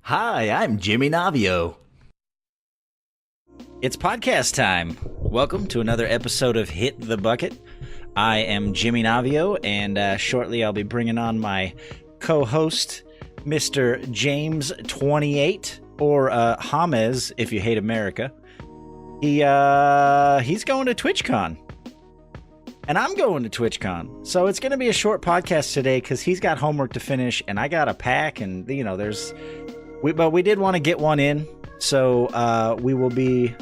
Hi, I'm JimmyNavio. It's podcast time. Welcome to another episode of Hit the Bucket. I am JimmyNavio, and shortly I'll be bringing on my co-host, Mr. Jamez28, or Jamez if you hate America. He's going to TwitchCon. And I'm going to TwitchCon. So it's going to be a short podcast today because he's got homework to finish and I got to pack, and but we did want to get one in. So we will be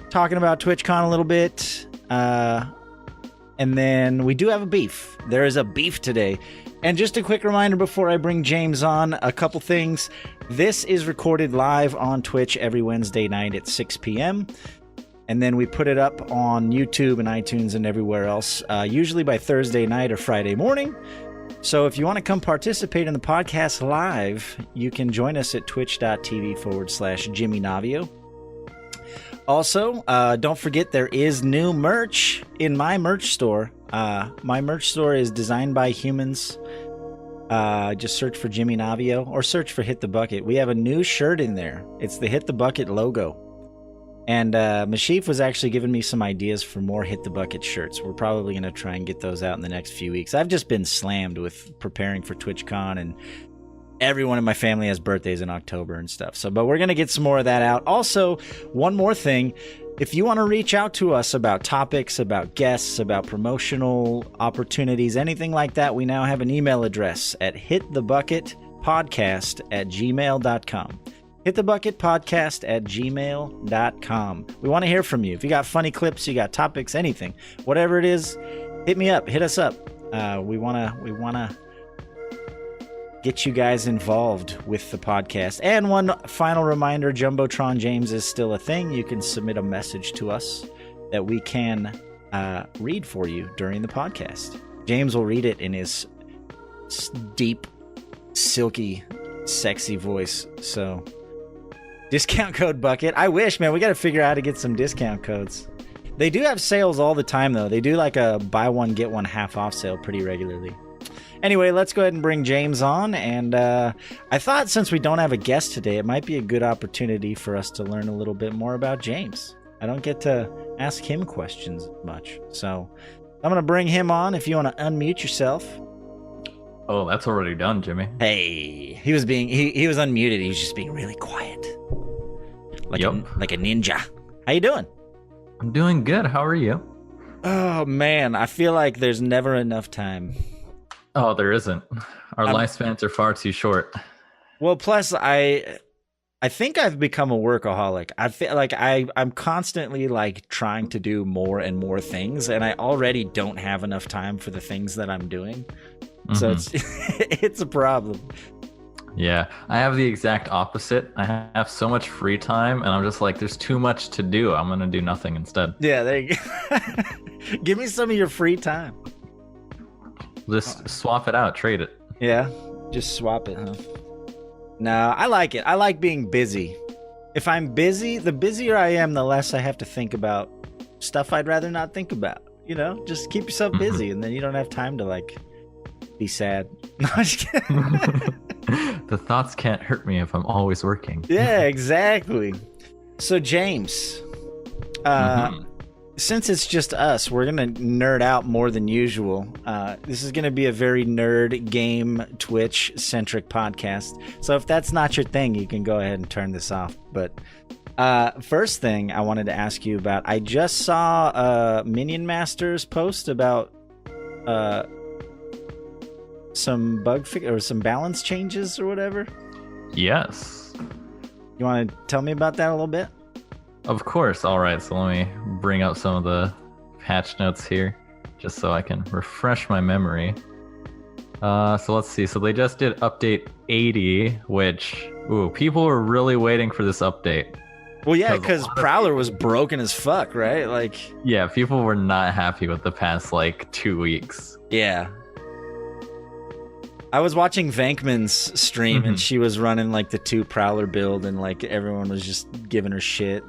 talking about TwitchCon a little bit. And then we do have a beef. There is a beef today. And just a quick reminder before I bring James on, a couple things. This is recorded live on Twitch every Wednesday night at 6 p.m. And then we put it up on YouTube and iTunes and everywhere else, usually by Thursday night or Friday morning. So if you want to come participate in the podcast live, you can join us at twitch.tv/JimmyNavio. Also, don't forget there is new merch in my merch store. My merch store is designed by humans. Just search for JimmyNavio or search for Hit the Bucket. We have a new shirt in there. It's the Hit the Bucket logo. And Meshyf was actually giving me some ideas for more Hit the Bucket shirts. We're probably going to try and get those out in the next few weeks. I've just been slammed with preparing for TwitchCon, and everyone in my family has birthdays in October and stuff. But we're going to get some more of that out. Also, one more thing. If you want to reach out to us about topics, about guests, about promotional opportunities, anything like that, we now have an email address at hitthebucketpodcast@gmail.com. hitthebucketpodcast@gmail.com. We want to hear from you. If you got funny clips, you got topics, anything, whatever it is, hit me up, hit us up. We want to get you guys involved with the podcast. And one final reminder, Jumbotron James is still a thing. You can submit a message to us that we can read for you during the podcast. James will read it in his deep, silky, sexy voice. So discount code bucket. I wish, man. We got to figure out how to get some discount codes. They do have sales all the time, though. They do like a buy one, get one half off sale pretty regularly. Anyway, let's go ahead and bring James on. And I thought since we don't have a guest today, it might be a good opportunity for us to learn a little bit more about James. I don't get to ask him questions much. So I'm going to bring him on if you want to unmute yourself. Oh, that's already done, Jimmy. Hey, he was unmuted. He was just being really quiet. Like a ninja. How you doing? I'm doing good. How are you? Oh, man. I feel like there's never enough time. Oh, there isn't. Our lifespans are far too short. Well, plus I think I've become a workaholic. I feel like I'm constantly like trying to do more and more things, and I already don't have enough time for the things that I'm doing. So it's a problem. Yeah, I have the exact opposite. I have so much free time, and I'm just like, there's too much to do. I'm going to do nothing instead. Yeah, there you go. Give me some of your free time. Just swap it out, trade it. Yeah, just swap it, huh? No, I like it. I like being busy. If I'm busy, the busier I am, the less I have to think about stuff I'd rather not think about. You know, just keep yourself busy, and then you don't have time to like be sad. No, I'm just kidding. The thoughts can't hurt me if I'm always working. Yeah, exactly. So James, since it's just us, we're gonna nerd out more than usual. This is gonna be a very nerd game Twitch centric podcast. So if that's not your thing, you can go ahead and turn this off. But first thing I wanted to ask you about, I just saw Minion Masters post about some or some balance changes or whatever. Yes. You want to tell me about that a little bit? Of course. All right. So let me bring up some of the patch notes here just so I can refresh my memory. So let's see. So they just did update 80, which, people were really waiting for this update. Well, yeah, because Prowler was broken as fuck, right? Like, yeah, people were not happy with the past, 2 weeks. Yeah. I was watching Vankman's stream, and she was running, the 2 Prowler build, and, everyone was just giving her shit.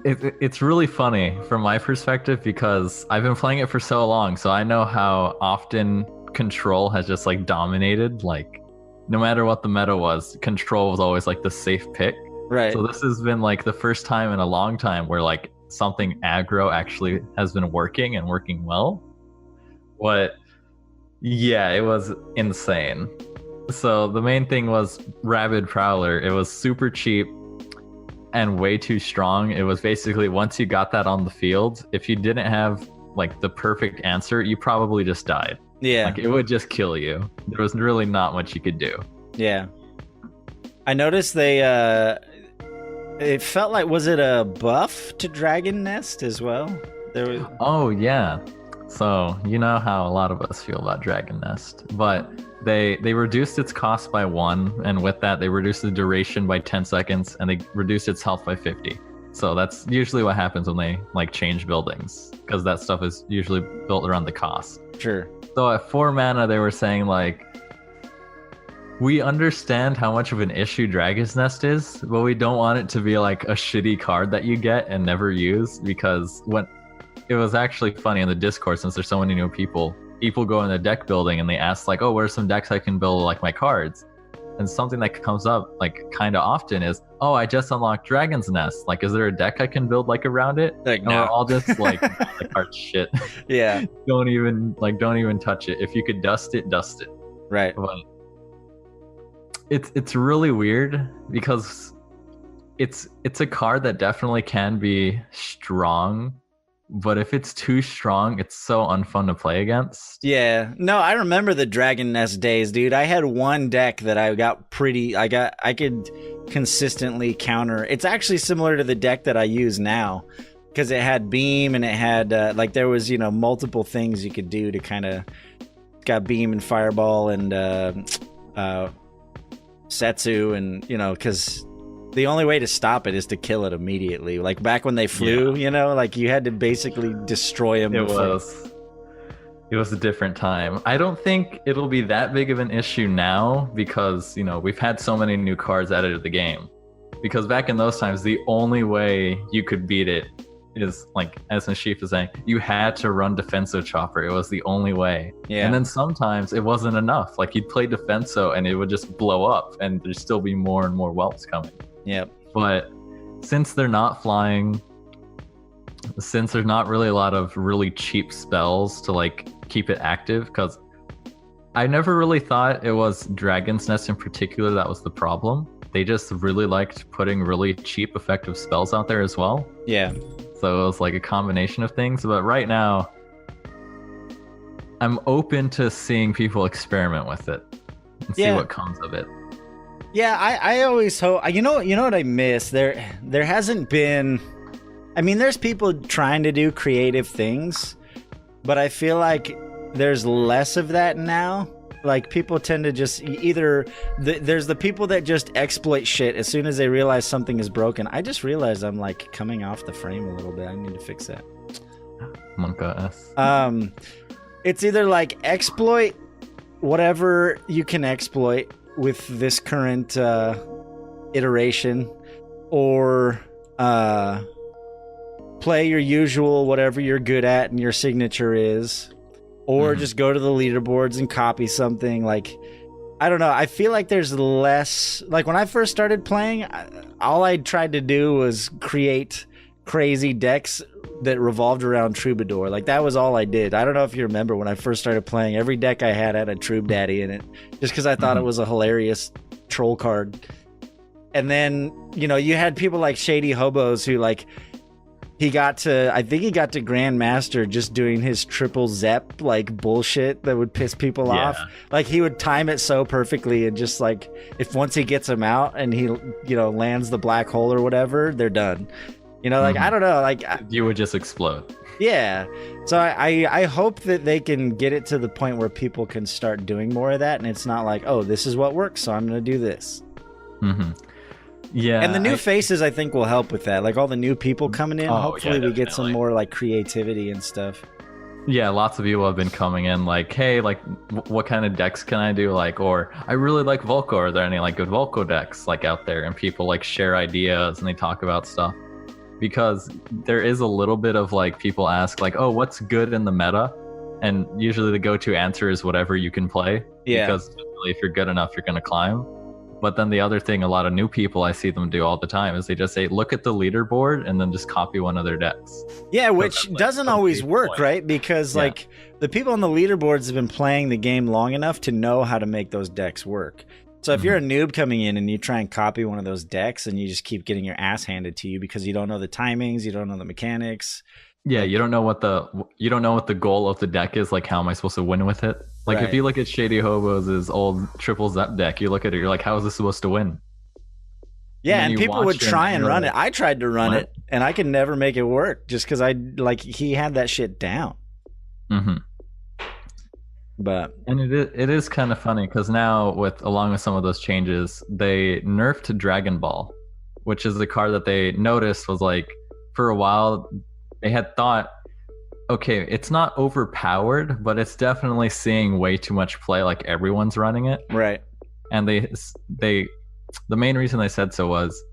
It's really funny from my perspective because I've been playing it for so long, so I know how often Control has just, dominated, no matter what the meta was, control was always like the safe pick. Right. So this has been like the first time in a long time where like something aggro actually has been working and working well. But yeah, it was insane. So the main thing was Rabid Prowler. It was super cheap and way too strong. It was basically, once you got that on the field, if you didn't have like the perfect answer, you probably just died. Yeah. Like it would just kill you. There was really not much you could do. Yeah. I noticed they it felt like, was it a buff to Dragon Nest as well? There was... Oh yeah. So you know how a lot of us feel about Dragon Nest, but they reduced its cost by 1, and with that they reduced the duration by 10 seconds, and they reduced its health by 50. So that's usually what happens when they like change buildings, because that stuff is usually built around the cost. Sure. So at 4 mana, they were saying like, we understand how much of an issue Dragon's Nest is, but we don't want it to be like a shitty card that you get and never use, because when it was actually funny in the Discord, since there's so many new people go in the deck building and they ask like, oh, what are some decks I can build like my cards? And something that comes up like kind of often is, oh, I just unlocked Dragon's Nest. Like, is there a deck I can build like around it? Like, and no. we're all just like, the card shit. Yeah. Don't even touch it. If you could dust it, dust it. Right. But it's really weird because it's a card that definitely can be strong, but if it's too strong, it's so unfun to play against. Yeah. No, I remember the Dragon Nest days, dude. I had one deck that I could consistently counter. It's actually similar to the deck that I use now, because it had beam and it had like there was, multiple things you could do to kind of got beam and fireball and Setsu, and because the only way to stop it is to kill it immediately. Like back when they flew, like you had to basically destroy them. It was a different time. I don't think it'll be that big of an issue now because, we've had so many new cards added to the game. Because back in those times, the only way you could beat it is, like, as Meshyf is saying, you had to run Defenso Chopper. It was the only way. Yeah. And then sometimes it wasn't enough. Like, you'd play Defenso and it would just blow up and there'd still be more and more whelps coming. Yep. But since they're not flying, since there's not really a lot of really cheap spells to like keep it active, because I never really thought it was Dragon's Nest in particular that was the problem. They just really liked putting really cheap effective spells out there as well. Yeah. So it was like a combination of things. But right now, I'm open to seeing people experiment with it and see what comes of it. Yeah, I always hope. You know what I miss? There hasn't been. I mean, there's people trying to do creative things, but I feel like there's less of that now. Like, people tend to just either there's the people that just exploit shit as soon as they realize something is broken. I just realized I'm like coming off the frame a little bit. I need to fix that. Monka S. It's either like exploit whatever you can exploit with this current iteration, or play your usual whatever you're good at and your signature is, or just go to the leaderboards and copy something. Like, I don't know, I feel like there's less. Like, when I first started playing, all I tried to do was create crazy decks that revolved around Troubadour. Like, that was all I did. I don't know if you remember when I first started playing, every deck I had a Troup Daddy in it, just because I thought it was a hilarious troll card. And then, you had people like Shady Hobos who, like, I think he got to Grandmaster just doing his triple Zep, like, bullshit that would piss people off. Like, he would time it so perfectly, and just, like, if once he gets them out and he, lands the black hole or whatever, they're done. Like, I don't know, like, you would just explode. Yeah. So I hope that they can get it to the point where people can start doing more of that, and it's not like, oh, this is what works, so I'm going to do this. Yeah. And the new faces, I think, will help with that. Like, all the new people coming in, hopefully we get some more, like, creativity and stuff. Yeah, lots of people have been coming in like, hey, like, what kind of decks can I do? Like, or I really like Volko. Are there any, like, good Volko decks, like, out there? And people, like, share ideas and they talk about stuff. Because there is a little bit of, like, people ask, like, oh, what's good in the meta? And usually the go-to answer is whatever you can play. Yeah. Because, immediately if you're good enough, you're going to climb. But then the other thing a lot of new people I see them do all the time is they just say, look at the leaderboard and then just copy one of their decks. Yeah, which doesn't always work, right? Because like the people on the leaderboards have been playing the game long enough to know how to make those decks work. So if you're a noob coming in and you try and copy one of those decks and you just keep getting your ass handed to you because you don't know the timings, you don't know the mechanics. Yeah, you don't know what the goal of the deck is. Like, how am I supposed to win with it? Like, if you look at Shady Hobos' old triple Zep deck, you look at it, you're like, how is this supposed to win? Yeah, and people would try and run it. I tried to run it, and I could never make it work just because he had that shit down. But it is kind of funny because now along with some of those changes, they nerfed Dragon Ball, which is the card that they noticed was like, for a while they had thought, okay, it's not overpowered, but it's definitely seeing way too much play, like everyone's running it. Right. And the main reason they said so was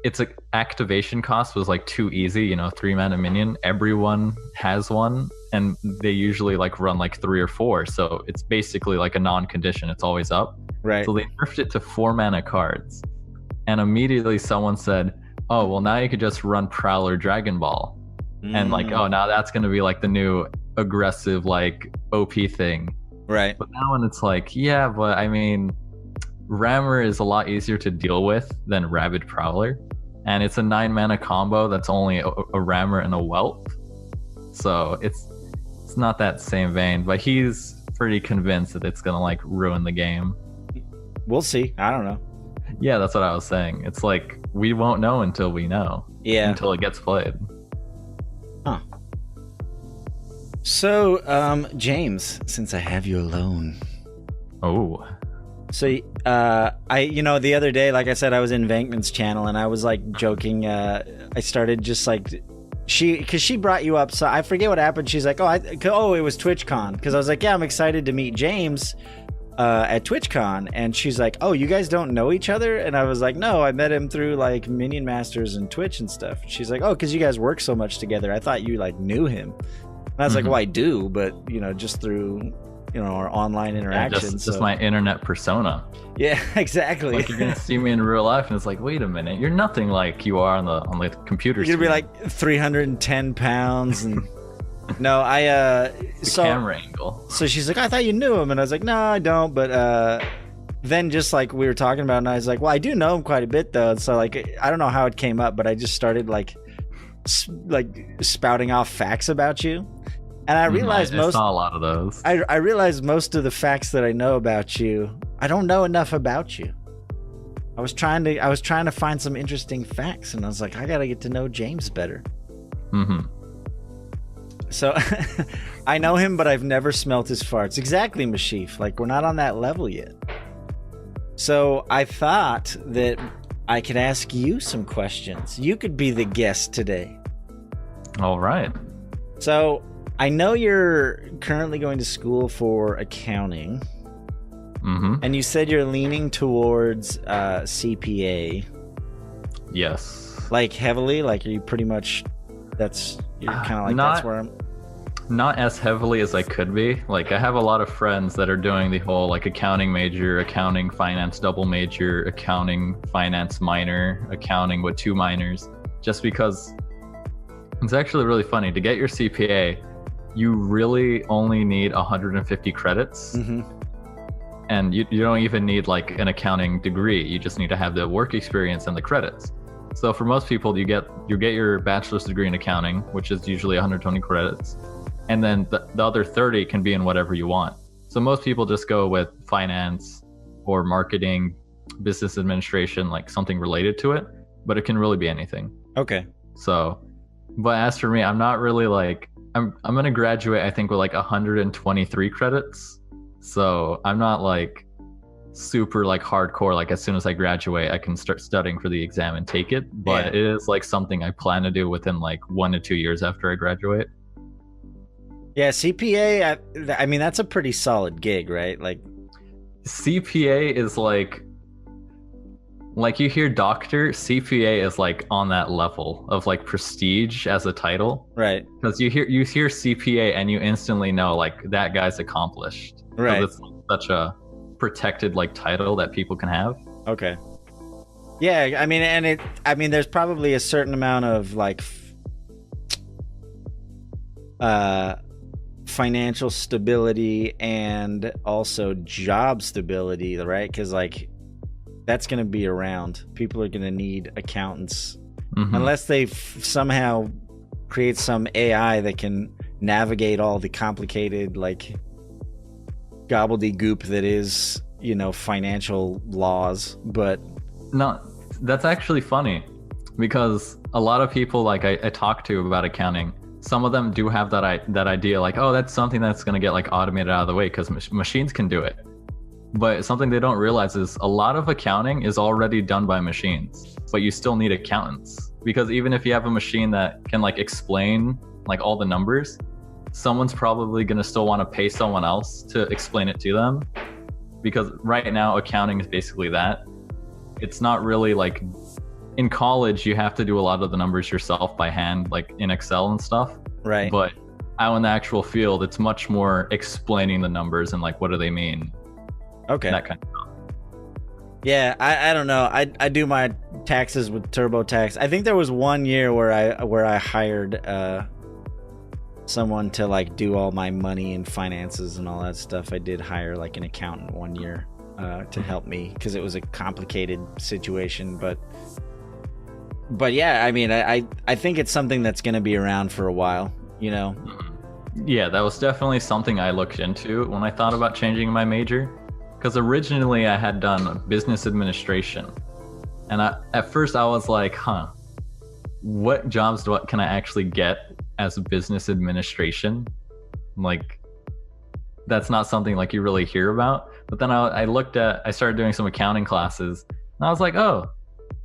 its activation cost was like too easy, 3-mana minion. Everyone has one, and they usually like run like 3 or 4, so it's basically like a non-condition. It's always up. Right. So they nerfed it to 4-mana cards, and immediately someone said, oh, well, now you could just run Prowler Dragon Ball. And like, oh, now that's going to be like the new aggressive, like OP thing. Right. But now when it's like, yeah, but I mean, Rammer is a lot easier to deal with than Rabid Prowler. And it's a 9-mana combo that's only a Rammer and a Whelp. So it's not that same vein, but he's pretty convinced that it's going to like ruin the game. We'll see. I don't know. Yeah, that's what I was saying. It's like, we won't know until we know. Yeah. Until it gets played. Huh. So, James, since I have you alone. Oh. So, the other day, like I said, I was in Vankman's channel and I was like joking. I started just like, because she brought you up. So I forget what happened. She's like, it was TwitchCon. Because I was like, yeah, I'm excited to meet James at TwitchCon. And she's like, oh, you guys don't know each other? And I was like, no, I met him through like Minion Masters and Twitch and stuff. She's like, oh, because you guys work so much together. I thought you like knew him. And I was like, well, I do, but just through our online interactions. Just my internet persona. Yeah, exactly. Like, you're gonna see me in real life, and it's like, wait a minute, you're nothing like you are on the computer. You're gonna be like 310 pounds, and no, camera angle. So she's like, I thought you knew him, and I was like, no, I don't. But then just like we were talking about, and I was like, well, I do know him quite a bit though. So like, I don't know how it came up, but I just started like spouting off facts about you. And I realized I saw a lot of those. I realized most of the facts that I know about you, I don't know enough about you. I was trying to find some interesting facts, and I was like, I gotta get to know James better. So I know him, but I've never smelt his farts. Exactly, Meshyf. Like, we're not on that level yet. So I thought that I could ask you some questions. You could be the guest today. All right. So I know you're currently going to school for accounting, and you said you're leaning towards CPA. Yes. Like heavily? Like, are you pretty much? You're kind of like that's where I'm. Not as heavily as I could be. Like, I have a lot of friends that are doing the whole like accounting major, accounting finance double major, accounting finance minor, accounting with 2 minors, just because it's actually really funny to get your CPA. You really only need 150 credits, and you don't even need like an accounting degree. You just need to have the work experience and the credits. So for most people, you get your bachelor's degree in accounting, which is usually 120 credits, and then the other 30 can be in whatever you want. So most people just go with finance or marketing, business administration, like something related to it, but it can really be anything. Okay. So, but as for me, I'm not really like, I'm going to graduate, I think, with like 123 credits. So I'm not like super like hardcore. Like, as soon as I graduate, I can start studying for the exam and take it. But It is like something I plan to do within like 1 to 2 years after I graduate. Yeah, CPA, I mean, that's a pretty solid gig, right? Like, CPA is like you hear doctor, CPA is like on that level of like prestige as a title. Right. Because you hear CPA and you instantly know like that guy's accomplished. Right. such a protected like title that people can have. Okay. Yeah, I mean, there's probably a certain amount of like financial stability and also job stability, right? Because like that's going to be around. People are going to need accountants unless they somehow create some AI that can navigate all the complicated like gobbledygook that is, you know, financial laws. But no, that's actually funny because a lot of people like I talk to about accounting, some of them do have that idea like, oh, that's something that's going to get like automated out of the way because machines can do it. But something they don't realize is a lot of accounting is already done by machines, but you still need accountants, because even if you have a machine that can like explain like all the numbers, someone's probably going to still want to pay someone else to explain it to them, because right now accounting is basically that. It's not really like in college you have to do a lot of the numbers yourself by hand, like in Excel and stuff, right? But out in the actual field it's much more explaining the numbers and like what do they mean. Okay. That kind of stuff. Yeah, I don't know. I do my taxes with TurboTax. I think there was one year where I hired someone to like do all my money and finances and all that stuff. I did hire like an accountant one year to help me because it was a complicated situation. But yeah, I mean, I think it's something that's going to be around for a while, you know? Yeah, that was definitely something I looked into when I thought about changing my major. Because originally I had done business administration, and at first I was like, what jobs can I actually get as business administration? Like, that's not something like you really hear about. But then I started doing some accounting classes, and I was like, oh,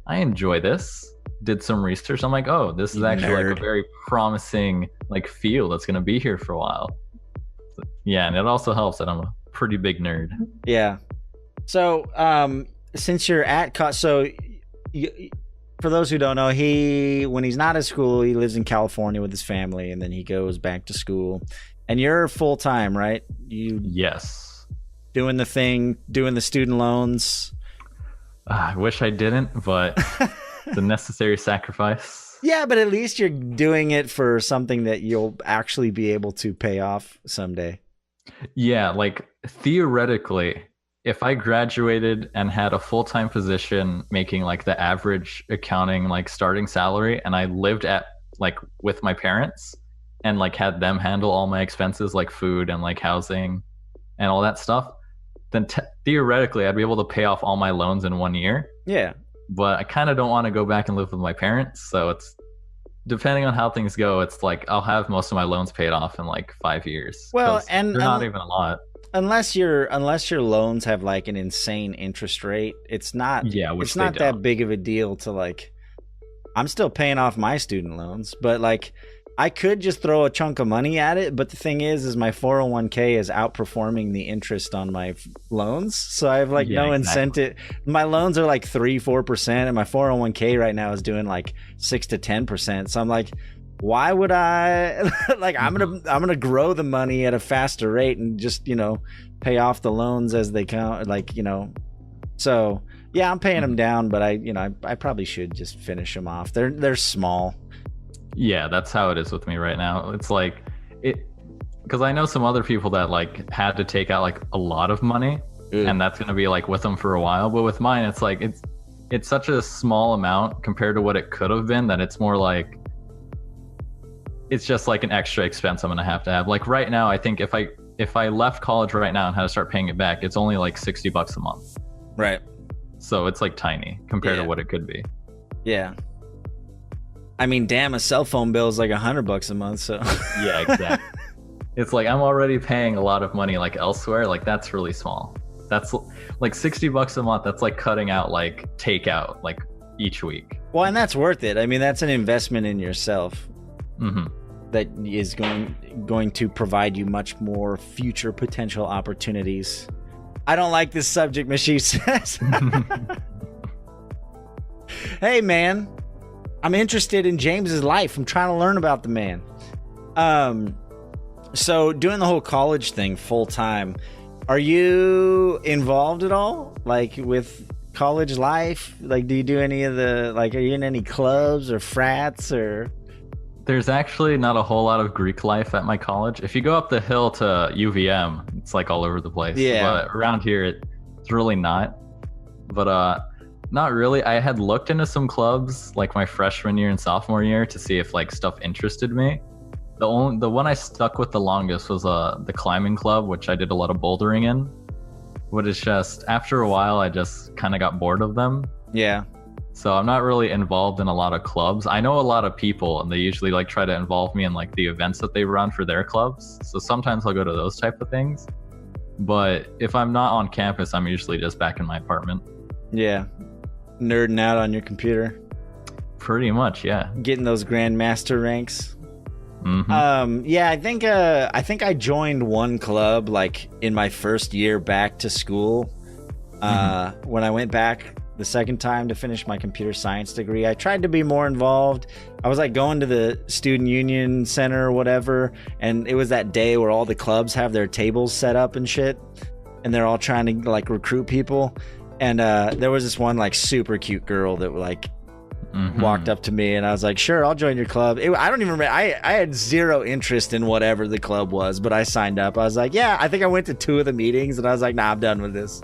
I enjoy this. Did some research. I'm like, oh, this is actually like a very promising like field that's going to be here for a while. So, yeah, and it also helps that I'm a pretty big nerd. Yeah. So since you're at for those who don't know, when he's not at school, he lives in California with his family, and then he goes back to school. And you're full time, right? Yes. Doing the thing, doing the student loans. I wish I didn't, but it's a necessary sacrifice. Yeah, but at least you're doing it for something that you'll actually be able to pay off someday. Yeah, like theoretically, if I graduated and had a full-time position making like the average accounting like starting salary, and I lived at like with my parents and like had them handle all my expenses like food and like housing and all that stuff, then theoretically I'd be able to pay off all my loans in 1 year. Yeah. But I kind of don't want to go back and live with my parents, so it's depending on how things go, it's like I'll have most of my loans paid off in like 5 years. Well, and they're not even a lot. Unless your loans have like an insane interest rate, it's not. Yeah, which it's not that big of a deal to like. I'm still paying off my student loans, but like I could just throw a chunk of money at it. But the thing is my 401k is outperforming the interest on my loans, so I have like no incentive. My loans are like 3-4%, and my 401k right now is doing like 6 to 10%. So I'm like, why would I like? I'm gonna grow the money at a faster rate and just, you know, pay off the loans as they count. Like, you know, so yeah, I'm paying them down, but I probably should just finish them off. They're small. Yeah, that's how it is with me right now. It's like because I know some other people that like had to take out like a lot of money, and that's gonna be like with them for a while. But with mine, it's like it's such a small amount compared to what it could have been that it's more like it's just like an extra expense I'm gonna have to have. Like right now, I think if I left college right now and had to start paying it back, it's only like $60 a month. Right. So it's like tiny compared to what it could be. Yeah. I mean, damn, a cell phone bill is like $100 a month. So yeah, exactly. It's like I'm already paying a lot of money like elsewhere. Like that's really small. That's like $60 a month. That's like cutting out like takeout like each week. Well, and that's worth it. I mean, that's an investment in yourself. That is going to provide you much more future potential opportunities. I don't like this subject, Meshyf says. Hey, man. I'm interested in James's life. I'm trying to learn about the man. So doing the whole college thing full time, Are you involved at all, like with college life? Like, do you do any of the, like, are you in any clubs or frats or? There's actually not a whole lot of Greek life at my college. If you go up the hill to UVM, it's like all over the place. Yeah. But around here, it's really not. But not really. I had looked into some clubs like my freshman year and sophomore year to see if like stuff interested me. The one I stuck with the longest was the climbing club, which I did a lot of bouldering in. But it's just after a while, I just kind of got bored of them. Yeah. So I'm not really involved in a lot of clubs. I know a lot of people, and they usually like try to involve me in like the events that they run for their clubs. So sometimes I'll go to those type of things. But if I'm not on campus, I'm usually just back in my apartment. Yeah. Nerding out on your computer. Pretty much, yeah. Getting those grandmaster ranks. Mm-hmm. Yeah, I think I joined one club like in my first year back to school. When I went back the second time to finish my computer science degree, I tried to be more involved. I was like going to the student union center or whatever, and it was that day where all the clubs have their tables set up and shit, and they're all trying to like recruit people. And there was this one like super cute girl that like walked up to me, and I was like, sure, I'll join your club. I don't even remember. I had zero interest in whatever the club was, but I signed up. I was like, yeah, I think I went to 2 of the meetings, and I was like, nah, I'm done with this.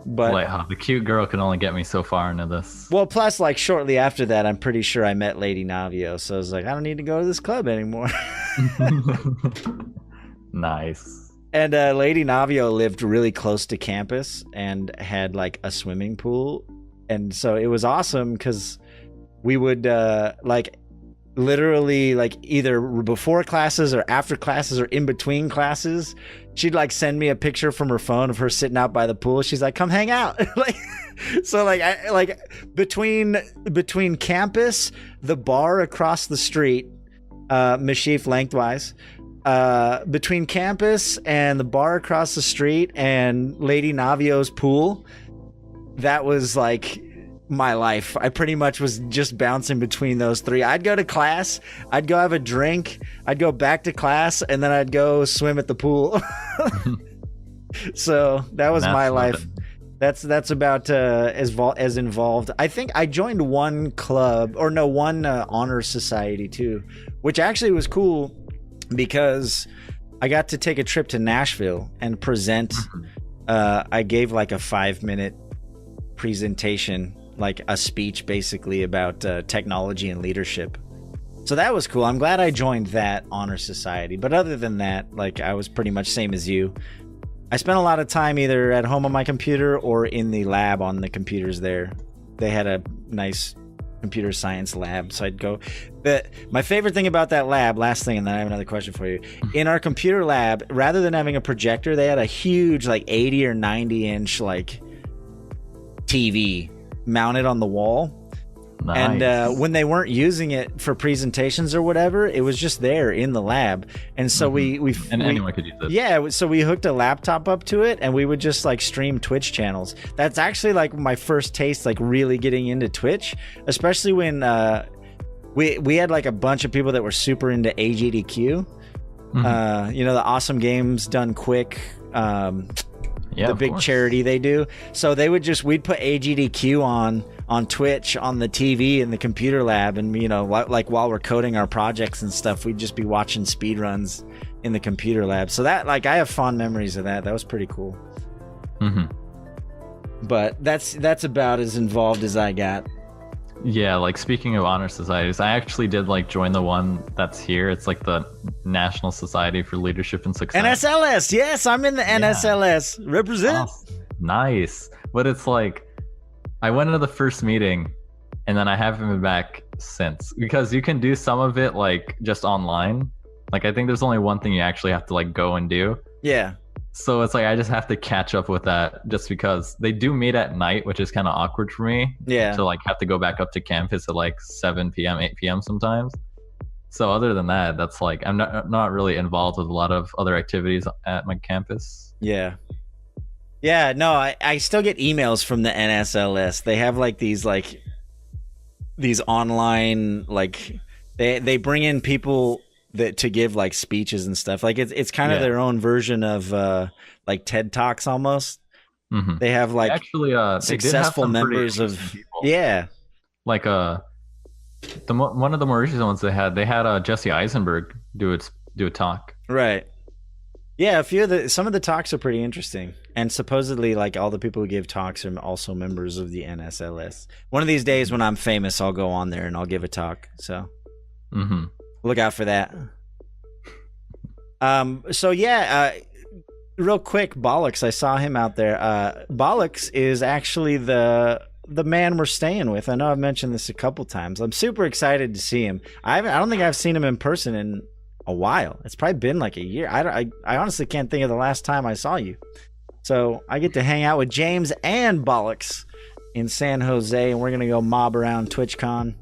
But like, the cute girl can only get me so far into this. Well, plus, like, shortly after that, I'm pretty sure I met Lady Navio, so I was like, I don't need to go to this club anymore. Nice. And Lady Navio lived really close to campus and had, like, a swimming pool. And so it was awesome because we would, like, literally, like, either before classes or after classes or in between classes, she'd like send me a picture from her phone of her sitting out by the pool. She's like, come hang out. Like, so like, I like between campus, the bar across the street, Meshyf lengthwise, between campus and the bar across the street and Lady Navio's pool, that was like my life. I pretty much was just bouncing between those 3. I'd go to class, I'd go have a drink, I'd go back to class, and then I'd go swim at the pool. So that was my life. That's about as involved. I think I joined one club, or no, one honor society too, which actually was cool because I got to take a trip to Nashville and present. I gave like a 5-minute presentation, like a speech basically about technology and leadership. So that was cool. I'm glad I joined that honor society. But other than that, like, I was pretty much same as you. I spent a lot of time either at home on my computer or in the lab on the computers there. They had a nice computer science lab, so I'd go. But my favorite thing about that lab, last thing, and then I have another question for you. In our computer lab, rather than having a projector, they had a huge like 80 or 90 inch like TV mounted on the wall. Nice. And when they weren't using it for presentations or whatever, it was just there in the lab. And so anyone could use it. Yeah, so we hooked a laptop up to it, and we would just like stream Twitch channels. That's actually like my first taste, like really getting into Twitch, especially when we had like a bunch of people that were super into AGDQ. You know, the awesome games done quick. The big charity they do. So they would we'd put AGDQ on Twitch on the TV in the computer lab, and you know, like while we're coding our projects and stuff, we'd just be watching speed runs in the computer lab. So that, like, I have fond memories of that. That was pretty cool. But that's about as involved as I got. Yeah, like speaking of honor societies, I actually did like join the one that's here. It's like the National Society for Leadership and Success. NSLS, yes, I'm in the NSLS. Represent. Oh, nice. But it's like, I went into the first meeting, and then I haven't been back since, because you can do some of it like just online. Like, I think there's only one thing you actually have to like go and do. Yeah. So it's like I just have to catch up with that, just because they do meet at night, which is kind of awkward for me. Yeah. To like have to go back up to campus at like 7 p.m., 8 p.m. sometimes. So other than that, that's like, I'm not really involved with a lot of other activities at my campus. Yeah. Yeah, no, I still get emails from the NSLS. They have like these online, like they bring in people that to give like speeches and stuff. Like it's kind of their own version of like TED Talks almost. Mm-hmm. They have like actually successful members of people. Like one of the more recent ones they had Jesse Eisenberg do a talk. Right. Yeah, some of the talks are pretty interesting, and supposedly like all the people who give talks are also members of the NSLS. One of these days when I'm famous, I'll go on there and I'll give a talk. So look out for that. So yeah, real quick, Bollocks, I saw him out there. Bollocks is actually the man we're staying with. I know I've mentioned this a couple times. I'm super excited to see him. I don't think I've seen him in person in a while. It's probably been like a year. I honestly can't think of the last time I saw you. So I get to hang out with James and Bollocks in San Jose, and we're gonna go mob around TwitchCon.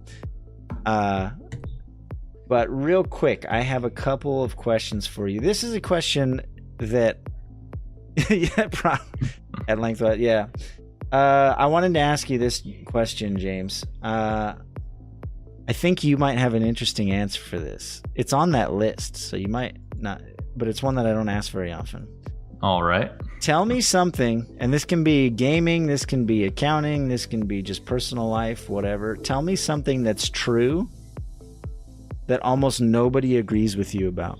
But real quick, I have a couple of questions for you. This is a question that at length, yeah. I wanted to ask you this question, James. I think you might have an interesting answer for this. It's on that list, so you might not, but it's one that I don't ask very often. All right. Tell me something, and this can be gaming, this can be accounting, this can be just personal life, whatever. Tell me something that's true that almost nobody agrees with you about.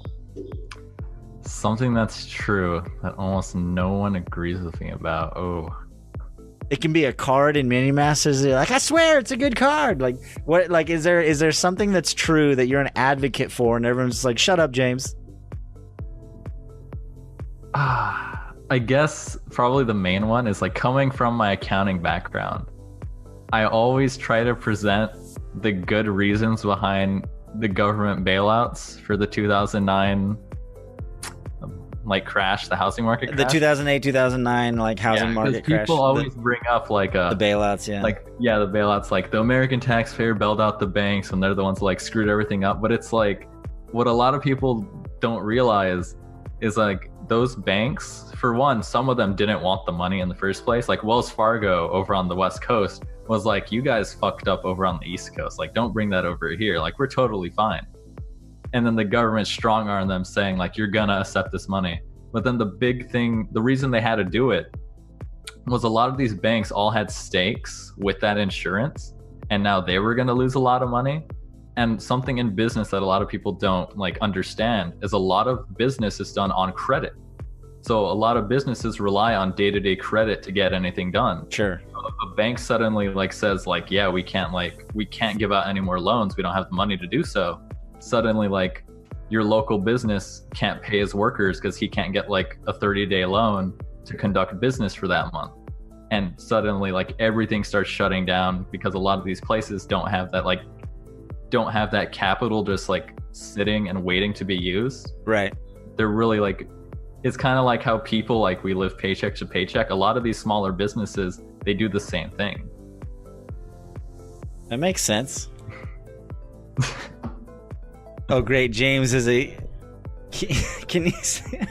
Something that's true that almost no one agrees with me about. Oh. It can be a card in Minion Masters. They're like, I swear it's a good card. Like, what? Like, is there something that's true that you're an advocate for, and everyone's just like, shut up, James? I guess probably the main one is like coming from my accounting background. I always try to present the good reasons behind the government bailouts for the 2009 like crash, the housing market crash. The 2008-2009 like housing market crash. People always bring up like the bailouts, the bailouts, like the American taxpayer bailed out the banks and they're the ones that like screwed everything up. But it's like what a lot of people don't realize is like those banks, for one, some of them didn't want the money in the first place. Like Wells Fargo over on the West Coast was like, you guys fucked up over on the East Coast. Like, don't bring that over here. Like, we're totally fine. And then the government strong-armed them saying like, you're gonna accept this money. But then the big thing, the reason they had to do it was a lot of these banks all had stakes with that insurance, and now they were gonna lose a lot of money. And something in business that a lot of people don't like understand is a lot of business is done on credit. So a lot of businesses rely on day-to-day credit to get anything done. Sure. So if a bank suddenly like says like, yeah, we can't give out any more loans, we don't have the money to do so. Suddenly like your local business can't pay his workers because he can't get like a 30-day loan to conduct business for that month. And suddenly like everything starts shutting down because a lot of these places don't have that capital just like sitting and waiting to be used. Right. They're really like, it's kind of like how people like we live paycheck to paycheck. A lot of these smaller businesses, they do the same thing. That makes sense. Oh, great. James is can you say?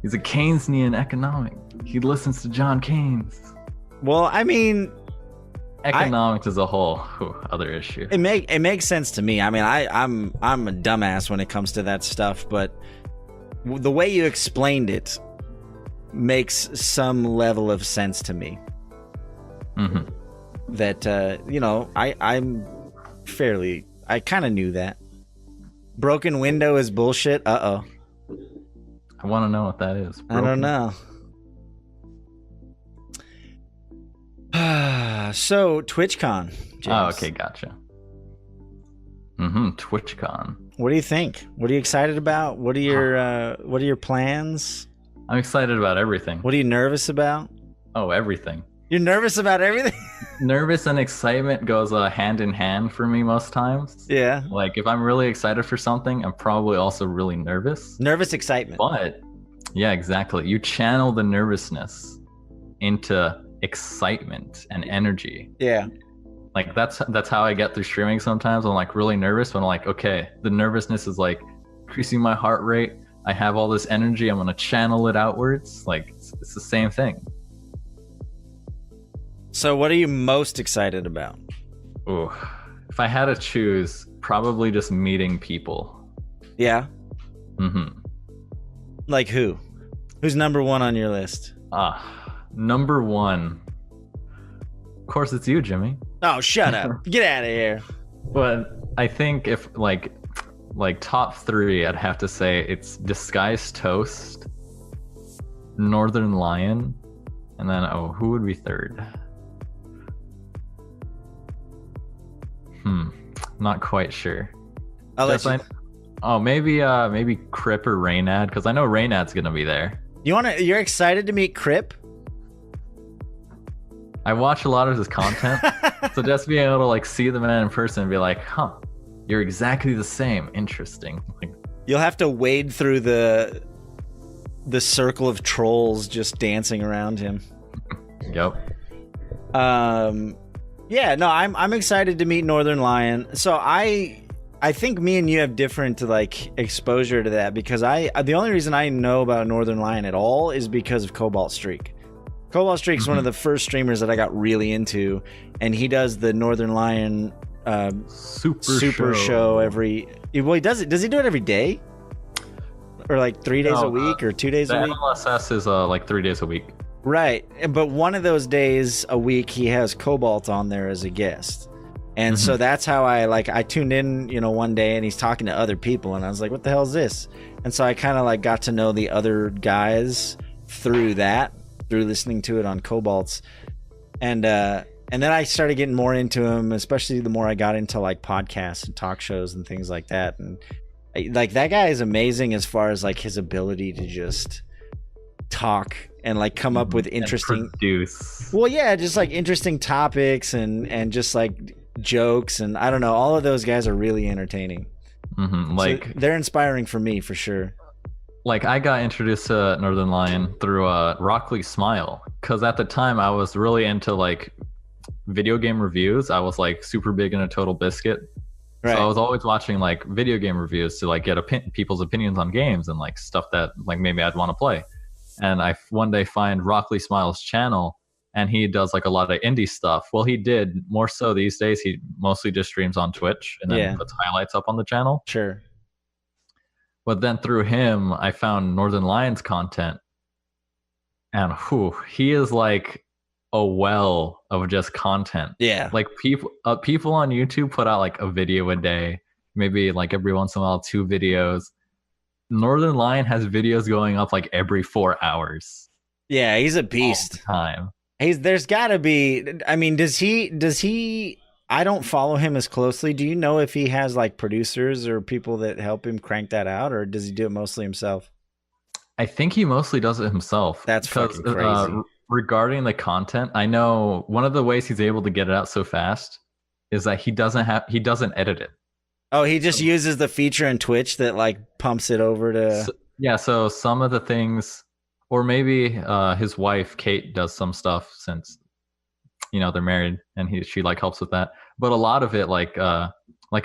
He's a Keynesian economic. He listens to John Keynes. Well, I mean, economics as a whole, other issue. It makes sense to me. I mean, I'm a dumbass when it comes to that stuff, but the way you explained it makes some level of sense to me. Mm-hmm. That I kind of knew that. Broken window is bullshit. Uh-oh. I want to know what that is. I don't know. So, TwitchCon, James. Oh, okay, gotcha. TwitchCon. What do you think? What are you excited about? What are your plans? I'm excited about everything. What are you nervous about? Oh, everything. You're nervous about everything? Nervous and excitement goes hand in hand for me most times. Yeah. Like if I'm really excited for something, I'm probably also really nervous. Nervous excitement. But yeah, exactly. You channel the nervousness into excitement and energy. Yeah. Like that's how I get through streaming sometimes. I'm like really nervous, but I'm like, okay, the nervousness is like increasing my heart rate. I have all this energy. I'm going to channel it outwards. Like it's the same thing. So what are you most excited about? Ooh, if I had to choose, probably just meeting people. Yeah. Mm-hmm. Like who? Who's number one on your list? Number one. Of course, it's you, Jimmy. Oh, shut up. Get out of here. But I think if like top three, I'd have to say it's Disguised Toast, Northernlion, and then who would be third? Not quite sure. Maybe Crip or Raynad, because I know Raynad's gonna be there. You're excited to meet Crip? I watch a lot of his content, so just being able to like see the man in person and be like, huh, you're exactly the same. Interesting. Like, you'll have to wade through the circle of trolls just dancing around him. Yep. Yeah, no, I'm excited to meet Northernlion. So I think me and you have different like exposure to that, because the only reason I know about Northernlion at all is because of CobaltStreak. CobaltStreak's one of the first streamers that I got really into, and he does the Northernlion super show every. Well, he does it. Does he do it every day, or like 3 days a week, or 2 days a week? NSLS is like 3 days a week. Right, but one of those days a week he has Cobalt on there as a guest, and so that's how I tuned in, one day, and he's talking to other people, and I was like, what the hell is this? And so I kind of like got to know the other guys through listening to it on Cobalt's, and then I started getting more into him, especially the more I got into like podcasts and talk shows and things like that. And like that guy is amazing as far as like his ability to just talk and like come up with interesting just like interesting topics and just like jokes, and I don't know, all of those guys are really entertaining. Like, so they're inspiring for me for sure. Like, I got introduced to Northernlion through Rockley Smile, because at the time I was really into like video game reviews. I was like super big into Total Biscuit. Right. So I was always watching like video game reviews to like get people's opinions on games and like stuff that like maybe I'd want to play. And I one day find Rockley Smile's channel, and he does like a lot of indie stuff. Well, he did more so these days. He mostly just streams on Twitch and then puts highlights up on the channel. Sure. But then through him, I found Northernlion's content, and he is like a well of just content. Yeah. Like people on YouTube put out like a video a day, maybe like every once in a while 2 videos. Northernlion has videos going up like every 4 hours. Yeah, he's a beast. All the time. There's gotta be, I mean, does he I don't follow him as closely. Do you know if he has like producers or people that help him crank that out, or does he do it mostly himself? I think he mostly does it himself. That's fucking crazy. Regarding the content, I know one of the ways he's able to get it out so fast is that he doesn't edit it. Oh, he just uses the feature in Twitch that like pumps it over to. So some of the things, or maybe his wife Kate does some stuff, since they're married, and she like helps with that. But a lot of it, like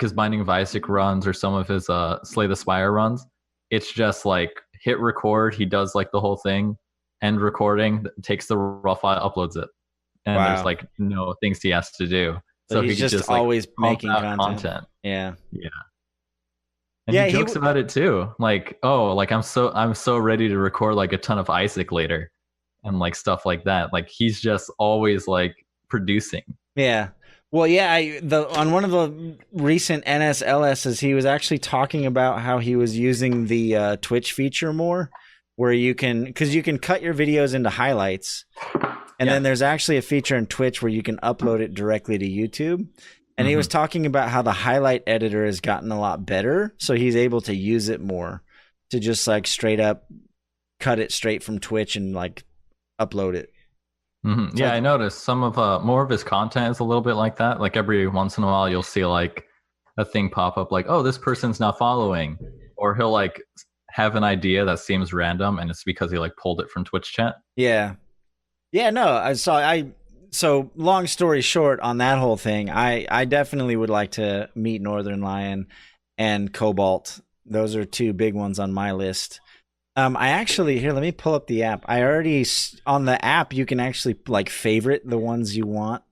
his Binding of Isaac runs or some of his Slay the Spire runs, it's just like hit record. He does like the whole thing, end recording, takes the raw file, uploads it, and there's like no things he has to do. So he's just always like, making content. Yeah. And he jokes about it too. Like, I'm so ready to record like a ton of Isaac later, and like stuff like that. Like he's just always like producing. Yeah. Well, yeah. On one of the recent NSLSs, he was actually talking about how he was using the Twitch feature more, where you can cut your videos into highlights. And then there's actually a feature in Twitch where you can upload it directly to YouTube. And he was talking about how the highlight editor has gotten a lot better, so he's able to use it more to just like straight up cut it straight from Twitch and like upload it. So I noticed some of more of his content is a little bit like that. Like every once in a while you'll see like a thing pop up like, oh, this person's not following, or he'll like have an idea that seems random and it's because he like pulled it from Twitch chat. Yeah, no, so long story short on that whole thing, I definitely would like to meet Northernlion and Cobalt. Those are 2 big ones on my list. I actually, here, let me pull up the app. On the app, you can actually like favorite the ones you want,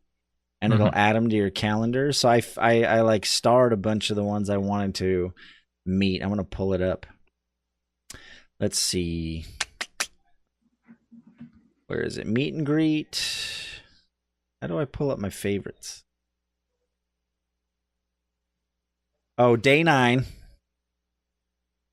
and it'll add them to your calendar. So I like starred a bunch of the ones I wanted to. meet. I'm going to pull it up. Let's see. Where is it? Meet and greet. How do I pull up my favorites? Oh, day 9.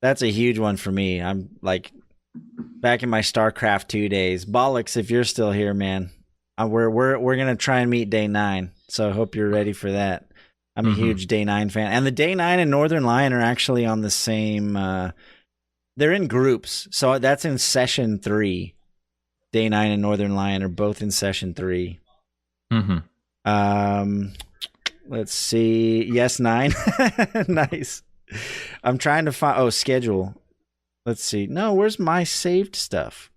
That's a huge one for me. I'm like back in my StarCraft 2 days. Bollocks, if you're still here, man. We're gonna try and meet day 9. So I hope you're ready for that. I'm a huge day 9 fan. And the day 9 and Northernlion are actually on the same they're in groups. So that's in session 3. Day 9 and Northernlion are both in session 3. Let's see. Yes, 9. Nice. I'm trying to find schedule. Let's see. No, where's my saved stuff?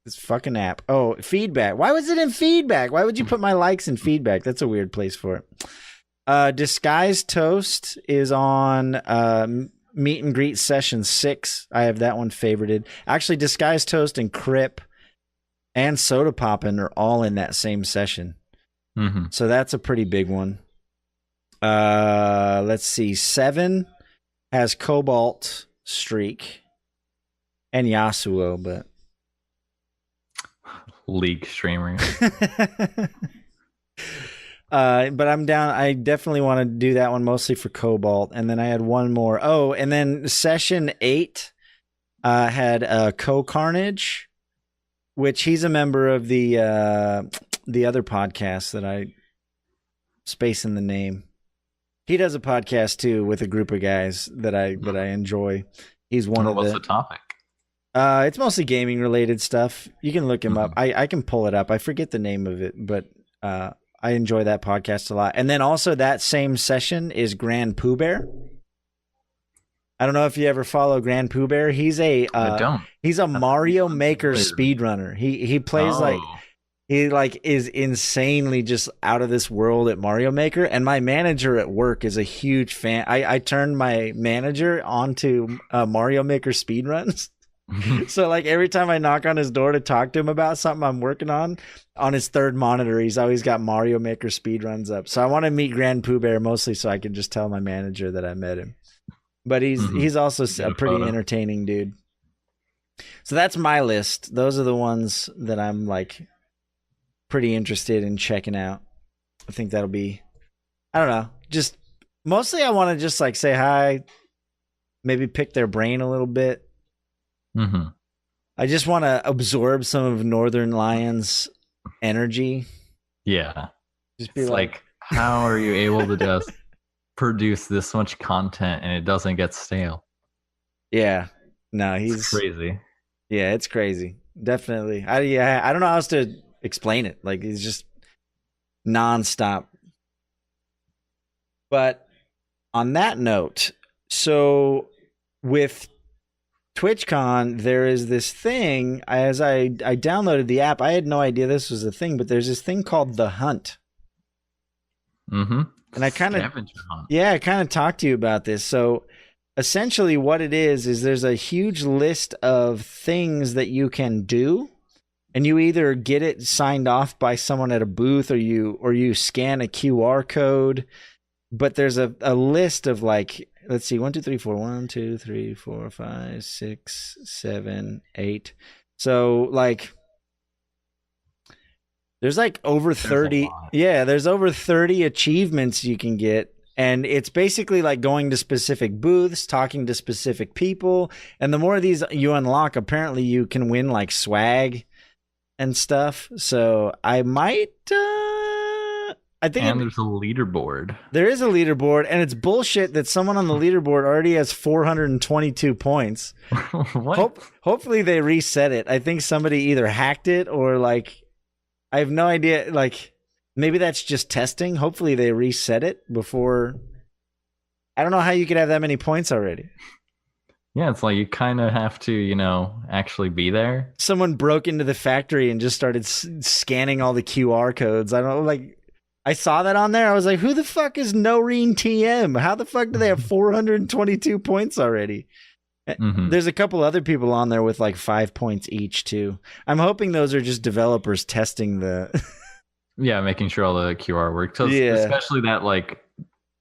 This fucking app. Oh, feedback. Why was it in feedback? Why would you put my likes in feedback? That's a weird place for it. Disguised Toast is on Meet and Greet Session 6. I have that one favorited. Actually, Disguised Toast and Crip and Soda Poppin' are all in that same session. So that's a pretty big one. Let's see. 7 has CobaltStreak and Yasuo, but League streamer. But I'm down. I definitely want to do that one mostly for Cobalt. And then I had one more. Oh, and then session 8 had Co-Carnage, which he's a member of the other podcast that I space in the name. He does a podcast too with a group of guys that I enjoy. He's one of What's the topic? It's mostly gaming related stuff. You can look him up. I can pull it up. I forget the name of it, but I enjoy that podcast a lot. And then also that same session is GrandPOObear. I don't know if you ever follow GrandPOObear. He's a he's a Mario Maker speedrunner. He plays he is insanely just out of this world at Mario Maker. And my manager at work is a huge fan. I turned my manager onto Mario Maker speedruns. So like every time I knock on his door to talk to him about something I'm working on his third monitor, he's always got Mario Maker speedruns up. So I want to meet GrandPOObear mostly so I can just tell my manager that I met him. But he's also a pretty entertaining dude. So that's my list. Those are the ones that I'm like pretty interested in checking out. I think that'll be, I don't know, just mostly I want to just like say hi, maybe pick their brain a little bit. I just want to absorb some of Northernlion's energy. Yeah. Just be like, how are you able to just produce this much content and it doesn't get stale? Yeah. No, it's crazy. Yeah, it's crazy. Definitely. I don't know how else to explain it. Like, he's just nonstop. But on that note, so with TwitchCon, there is this thing. As I downloaded the app, I had no idea this was a thing, but there's this thing called The Hunt. And I kind of talked to you about this. So essentially what it is there's a huge list of things that you can do, and you either get it signed off by someone at a booth or you scan a QR code. But there's a list of like, let's see, 1, 2, 3, 4, 1, 2, 3, 4, 5, 6, 7, 8. So like there's like over 30. Yeah, there's over 30 achievements you can get. And it's basically like going to specific booths, talking to specific people. And the more of these you unlock, apparently you can win like swag and stuff. So I might I think there's a leaderboard. There is a leaderboard, and it's bullshit that someone on the leaderboard already has 422 points. What? Hopefully they reset it. I think somebody either hacked it or like, I have no idea. Like maybe that's just testing. Hopefully they reset it before. I don't know how you could have that many points already. Yeah, it's like you kind of have to, actually be there. Someone broke into the factory and just started scanning all the QR codes. I don't know, like. I saw that on there. I was like, who the fuck is Noreen TM? How the fuck do they have 422 points already? There's a couple other people on there with like 5 points each too. I'm hoping those are just developers testing the... Yeah, making sure all the QR works. Especially that like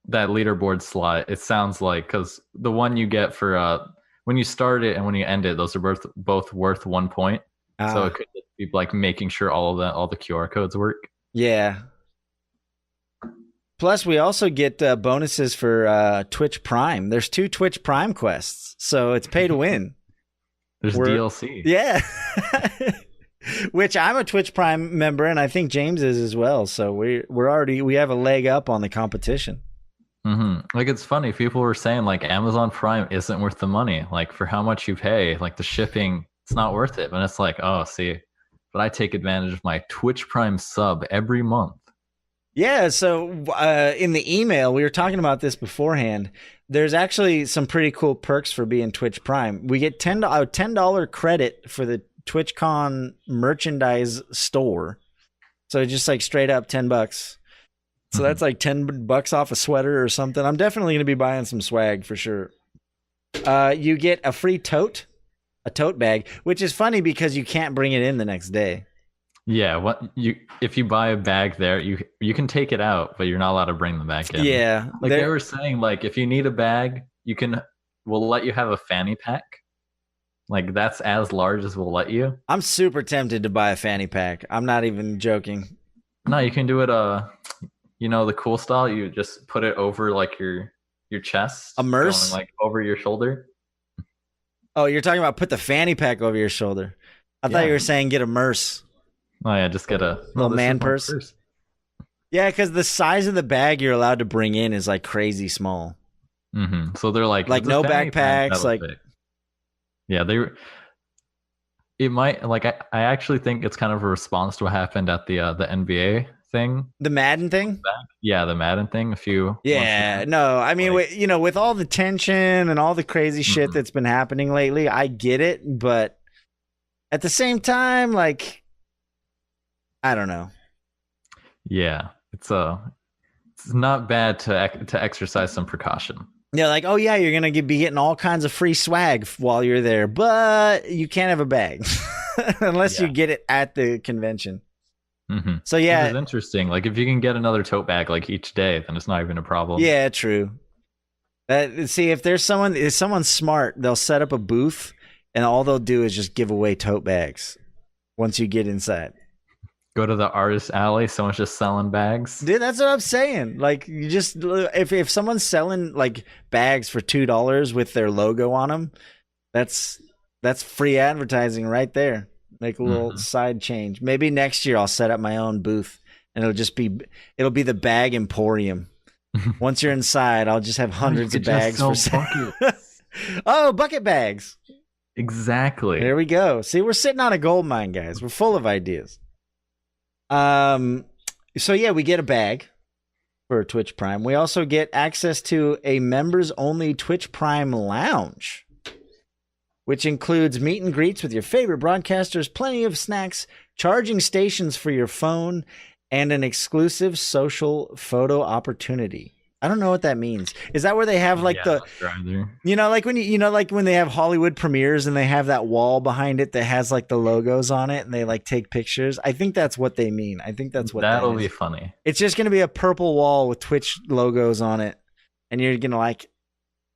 that leaderboard slot, it sounds like, because the one you get for when you start it and when you end it, those are both worth 1 point. So it could be like making sure all the QR codes work. Yeah. Plus, we also get bonuses for Twitch Prime. There's 2 Twitch Prime quests, so it's pay to win. There's DLC. Yeah. Which I'm a Twitch Prime member, and I think James is as well. So we have a leg up on the competition. Mm-hmm. Like, it's funny. People were saying like Amazon Prime isn't worth the money. Like, for how much you pay, like the shipping, it's not worth it. But it's like, oh, see, but I take advantage of my Twitch Prime sub every month. Yeah. So in the email, we were talking about this beforehand. There's actually some pretty cool perks for being Twitch Prime. We get $10 credit for the TwitchCon merchandise store. So just like straight up $10. So that's like $10 off a sweater or something. I'm definitely going to be buying some swag for sure. You get a free tote bag, which is funny because you can't bring it in the next day. Yeah, if you buy a bag there, you can take it out, but you're not allowed to bring them back in. Yeah, like they were saying, like if you need a bag, we'll let you have a fanny pack. Like that's as large as we'll let you. I'm super tempted to buy a fanny pack. I'm not even joking. No, you can do it. The cool style. You just put it over like your chest, immerse, like over your shoulder. Oh, you're talking about put the fanny pack over your shoulder. I thought you were saying get immerse. Oh yeah, just get a little man purse. Yeah, because the size of the bag you're allowed to bring in is like crazy small. Mm-hmm. So they're like no backpacks. Like, yeah, it might like I actually think it's kind of a response to what happened at the NBA thing, the Madden thing. Yeah, the Madden thing. A few. Yeah, no, I mean, with all the tension and all the crazy shit that's been happening lately, I get it, but at the same time, like, I don't know. Yeah, it's not bad to exercise some precaution. Yeah, like, oh yeah, you're gonna be getting all kinds of free swag while you're there, but you can't have a bag unless you get it at the convention. Mm-hmm. So yeah, it's interesting. Like if you can get another tote bag like each day, then it's not even a problem. Yeah, true. See, if someone's smart, they'll set up a booth, and all they'll do is just give away tote bags once you get inside. Go to the artist alley. Someone's just selling bags. Dude, that's what I'm saying. Like, you just if someone's selling like bags for $2 with their logo on them, that's free advertising right there. Make a little side change. Maybe next year I'll set up my own booth, and it'll be the bag emporium. Once you're inside, I'll just have hundreds of bags for sale. Oh, bucket bags. Exactly. There we go. See, we're sitting on a gold mine, guys. We're full of ideas. So yeah, we get a bag for Twitch Prime. We also get access to a members only Twitch Prime lounge, which includes meet and greets with your favorite broadcasters, plenty of snacks, charging stations for your phone, and an exclusive social photo opportunity. I don't know what that means. Is that where they have like like when they have Hollywood premieres and they have that wall behind it that has like the logos on it and they like take pictures? I think that's what they mean. I think that's what that'll be funny. It's just going to be a purple wall with Twitch logos on it, and you're going to like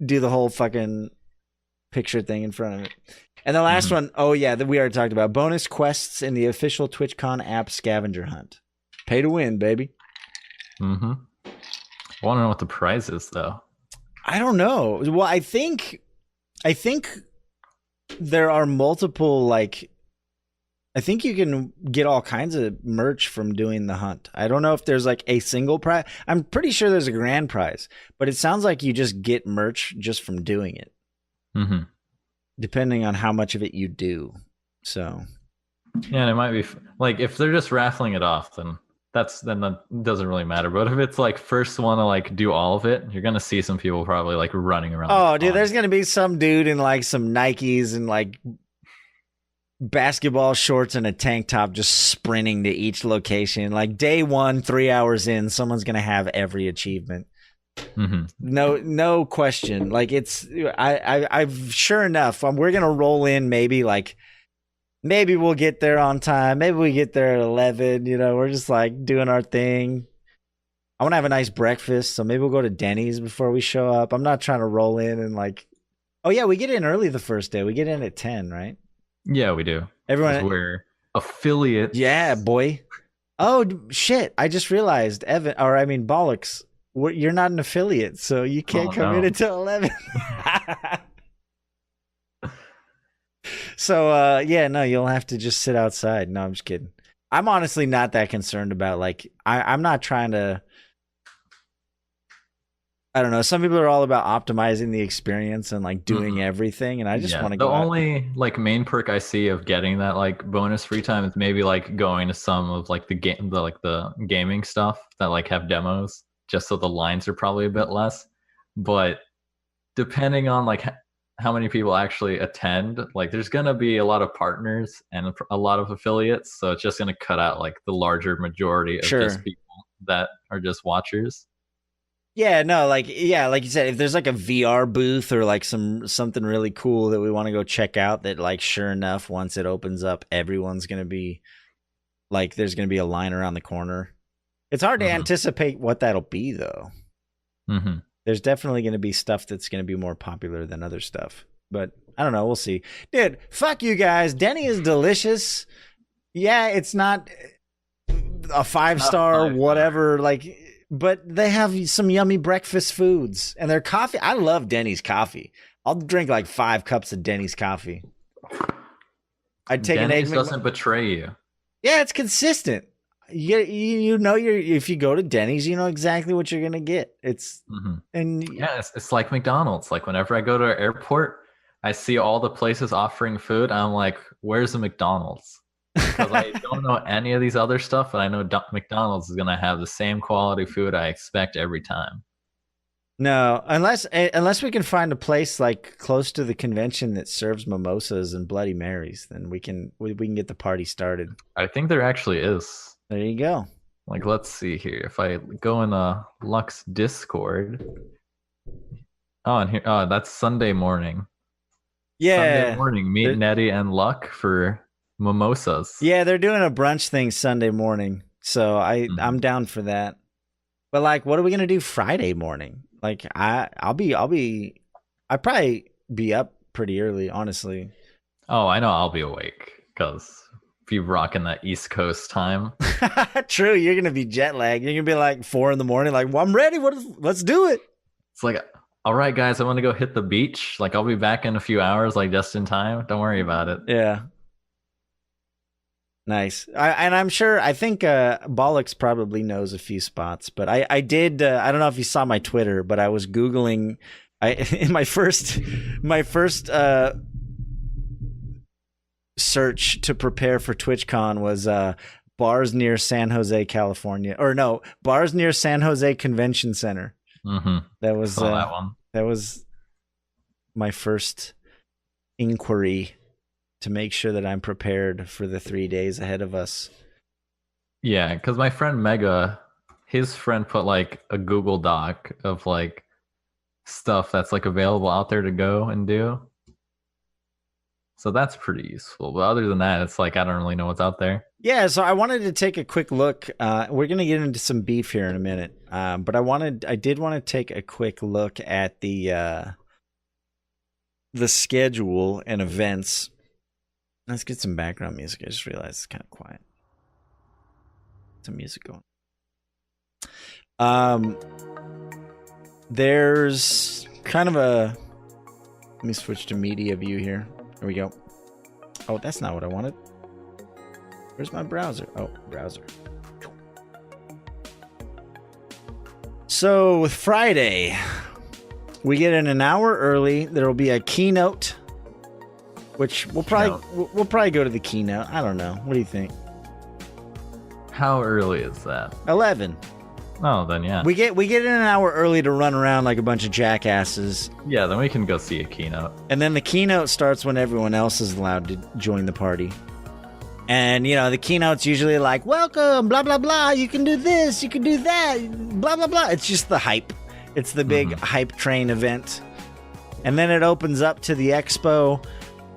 do the whole fucking picture thing in front of it. And the last one, oh yeah, that we already talked about. Bonus quests in the official TwitchCon app scavenger hunt. Pay to win, baby. Mm-hmm. I want to know what the prize is, though. I don't know. Well, I think there are multiple, like, I think you can get all kinds of merch from doing the hunt. I don't know if there's like a single prize. I'm pretty sure there's a grand prize, but it sounds like you just get merch just from doing it. Mm-hmm. Depending on how much of it you do. So. Yeah, and it might be like if they're just raffling it off, then that doesn't really matter. But if it's like first one to like do all of it, you're gonna see some people probably like running around. Oh, dude, there's gonna be some dude in like some Nikes and like basketball shorts and a tank top just sprinting to each location. Like day one, 3 hours in, someone's gonna have every achievement. Mm-hmm. No question. Like I've sure enough. We're gonna roll in maybe we'll get there on time. Maybe we get there at 11. You know, we're just like doing our thing. I want to have a nice breakfast, so maybe we'll go to Denny's before we show up. I'm not trying to roll in and like, oh yeah, we get in early the first day. We get in at 10, right? Yeah, we do. Everyone, we're affiliates. Yeah, boy. Oh shit! I just realized, Bollocks. You're not an affiliate, so you can't come in until 11. So you'll have to just sit outside. No, I'm just kidding. I'm honestly not that concerned about like I'm not trying to. I don't know. Some people are all about optimizing the experience and like doing everything, and I just want to go. The only like main perk I see of getting that like bonus free time is maybe like going to some of like the gaming stuff that like have demos, just so the lines are probably a bit less. But depending on like how many people actually attend, like there's gonna be a lot of partners and a lot of affiliates, so it's just gonna cut out like the larger majority of just people that are just watchers. Yeah, no, like you said, if there's like a VR booth or like something really cool that we want to go check out, that like sure enough, once it opens up, everyone's gonna be like, there's gonna be a line around the corner. It's hard to anticipate what that'll be though. There's definitely gonna be stuff that's gonna be more popular than other stuff, but I don't know. We'll see. Dude, fuck you guys. Denny is delicious. Yeah, it's not a 5-star whatever like. But they have some yummy breakfast foods and their coffee. I love Denny's coffee. I'll drink like 5 cups of Denny's coffee. I'd take an egg. Denny's doesn't betray you. Yeah, it's consistent. If you go to Denny's, you know exactly what you're gonna get. It's it's like McDonald's. Like whenever I go to an airport, I see all the places offering food. I'm like, where's the McDonald's? Because I don't know any of these other stuff, but I know McDonald's is going to have the same quality food I expect every time. No, unless we can find a place like close to the convention that serves mimosas and Bloody Marys, then we can get the party started. I think there actually is. There you go. Like, let's see here. If I go in Lux Discord. Oh, and here, that's Sunday morning. Yeah. Sunday morning, meet Nettie and Luck for mimosas. Yeah, they're doing a brunch thing Sunday morning, so I'm down for that. But like, what are we gonna do Friday morning? Like, I'll probably be up pretty early, honestly. Oh, I know I'll be awake because be rocking that East Coast time. True, you're gonna be jet lagged. You're gonna be like 4 a.m. Like, well, I'm ready. Let's do it. It's like, all right, guys, I want to go hit the beach. Like, I'll be back in a few hours, like just in time. Don't worry about it. Yeah. Nice. I think Bollocks probably knows a few spots, but I did. I don't know if you saw my Twitter, but I was Googling. In my first search to prepare for TwitchCon was bars near San Jose, California, or no, bars near San Jose Convention Center. That was that one. That was my first inquiry to make sure that I'm prepared for the 3 days ahead of us. Yeah, because my friend Mega, his friend put like a Google Doc of like stuff that's like available out there to go and do. So that's pretty useful. But other than that, it's like I don't really know what's out there. Yeah, so I wanted to take a quick look. We're gonna get into some beef here in a minute, but I did want to take a quick look at the schedule and events. Let's get some background music. I just realized it's kind of quiet. Some music going. There's kind of a. Let me switch to media view here. There we go. Oh, that's not what I wanted. Where's my browser? Oh, browser. So with Friday, we get in an hour early. There will be a keynote, which we'll probably go to the keynote. I don't know. What do you think? How early is that? 11. Oh, then yeah. We get in an hour early to run around like a bunch of jackasses. Yeah, then we can go see a keynote. And then the keynote starts when everyone else is allowed to join the party. And, you know, the keynote's usually like, welcome, blah, blah, blah. You can do this, you can do that, blah, blah, blah. It's just the hype. It's the big hype train event. And then it opens up to the expo.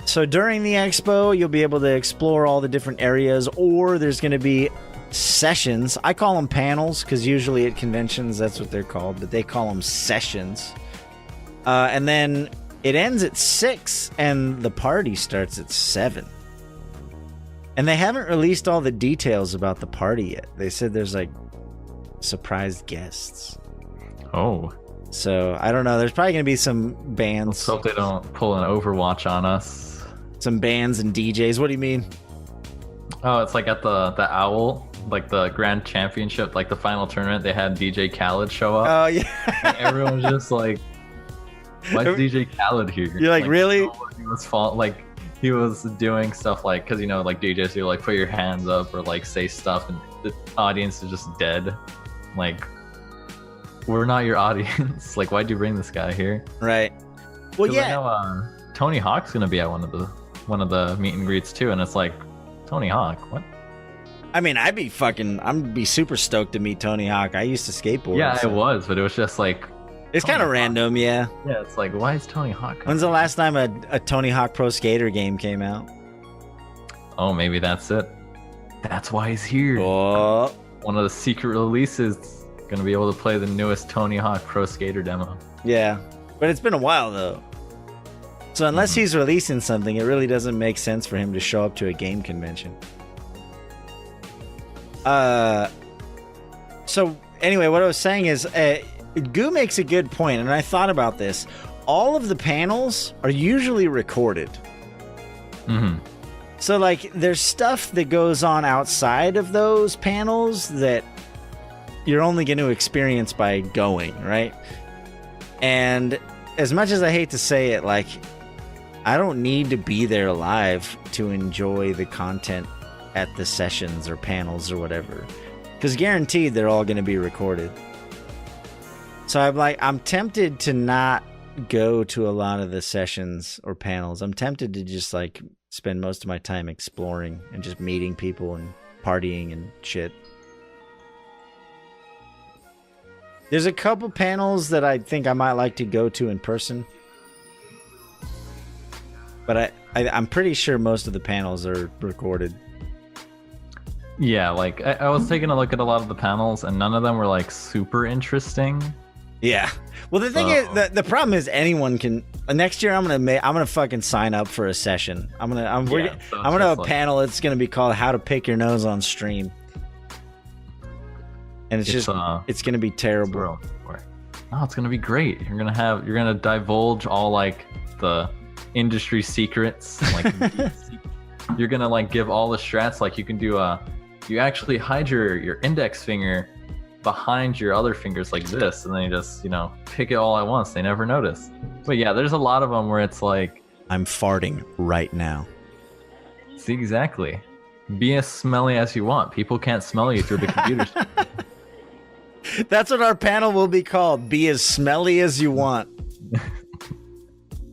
So during the expo, you'll be able to explore all the different areas, or there's going to be sessions. I call them panels because usually at conventions that's what they're called, but they call them sessions. And then it ends at 6 and the party starts at 7. And they haven't released all the details about the party yet. They said there's like surprise guests. Oh. So I don't know. There's probably going to be some bands. Let's hope they don't pull an Overwatch on us. Some bands and DJs. What do you mean? Oh, it's like at the Owl, like the Grand Championship, like the final tournament, they had DJ Khaled show up. Oh, yeah. And everyone was just like, why is DJ Khaled here? You're like really? He was he was doing stuff like, because, you know, like DJs, you like put your hands up or like say stuff and the audience is just dead. Like, we're not your audience. Like, why'd you bring this guy here? Right. Well, yeah. I know, Tony Hawk's gonna be at one of the meet and greets too, and it's like, Tony Hawk, what? I mean, I'd be super stoked to meet Tony Hawk. I used to skateboard. Yeah, so. It was, but it was just like, it's kind of random, yeah. Yeah, it's like, why is Tony Hawk coming? When's the last time a Tony Hawk Pro Skater game came out? Oh, maybe that's it. That's why he's here. Oh. One of the secret releases, gonna be able to play the newest Tony Hawk Pro Skater demo. Yeah, but it's been a while though. So unless he's releasing something, it really doesn't make sense for him to show up to a game convention. So anyway, what I was saying is, Goo makes a good point, and I thought about this. All of the panels are usually recorded. Mm-hmm. So, like, there's stuff that goes on outside of those panels that you're only going to experience by going, right? And as much as I hate to say it, like, I don't need to be there live to enjoy the content at the sessions or panels or whatever. Because guaranteed they're all going to be recorded. So I'm tempted to not go to a lot of the sessions or panels. I'm tempted to just like spend most of my time exploring and just meeting people and partying and shit. There's a couple panels that I think I might like to go to in person. But I'm pretty sure most of the panels are recorded. Yeah, like I was taking a look at a lot of the panels and none of them were like super interesting. Yeah. Well, the thing is, the problem is anyone can. Next year, I'm gonna fucking sign up for a session. I'm gonna have a panel. It's gonna be called "How to Pick Your Nose on Stream," and it's gonna be terrible. No, it's gonna be great. You're gonna divulge all like the industry secrets. Like you're gonna like give all the strats. Like you can do you actually hide your index finger behind your other fingers like this, and then you just, pick it all at once. They never notice. But yeah, there's a lot of them where it's like, I'm farting right now. See, exactly. Be as smelly as you want. People can't smell you through the computers. That's what our panel will be called. Be as smelly as you want.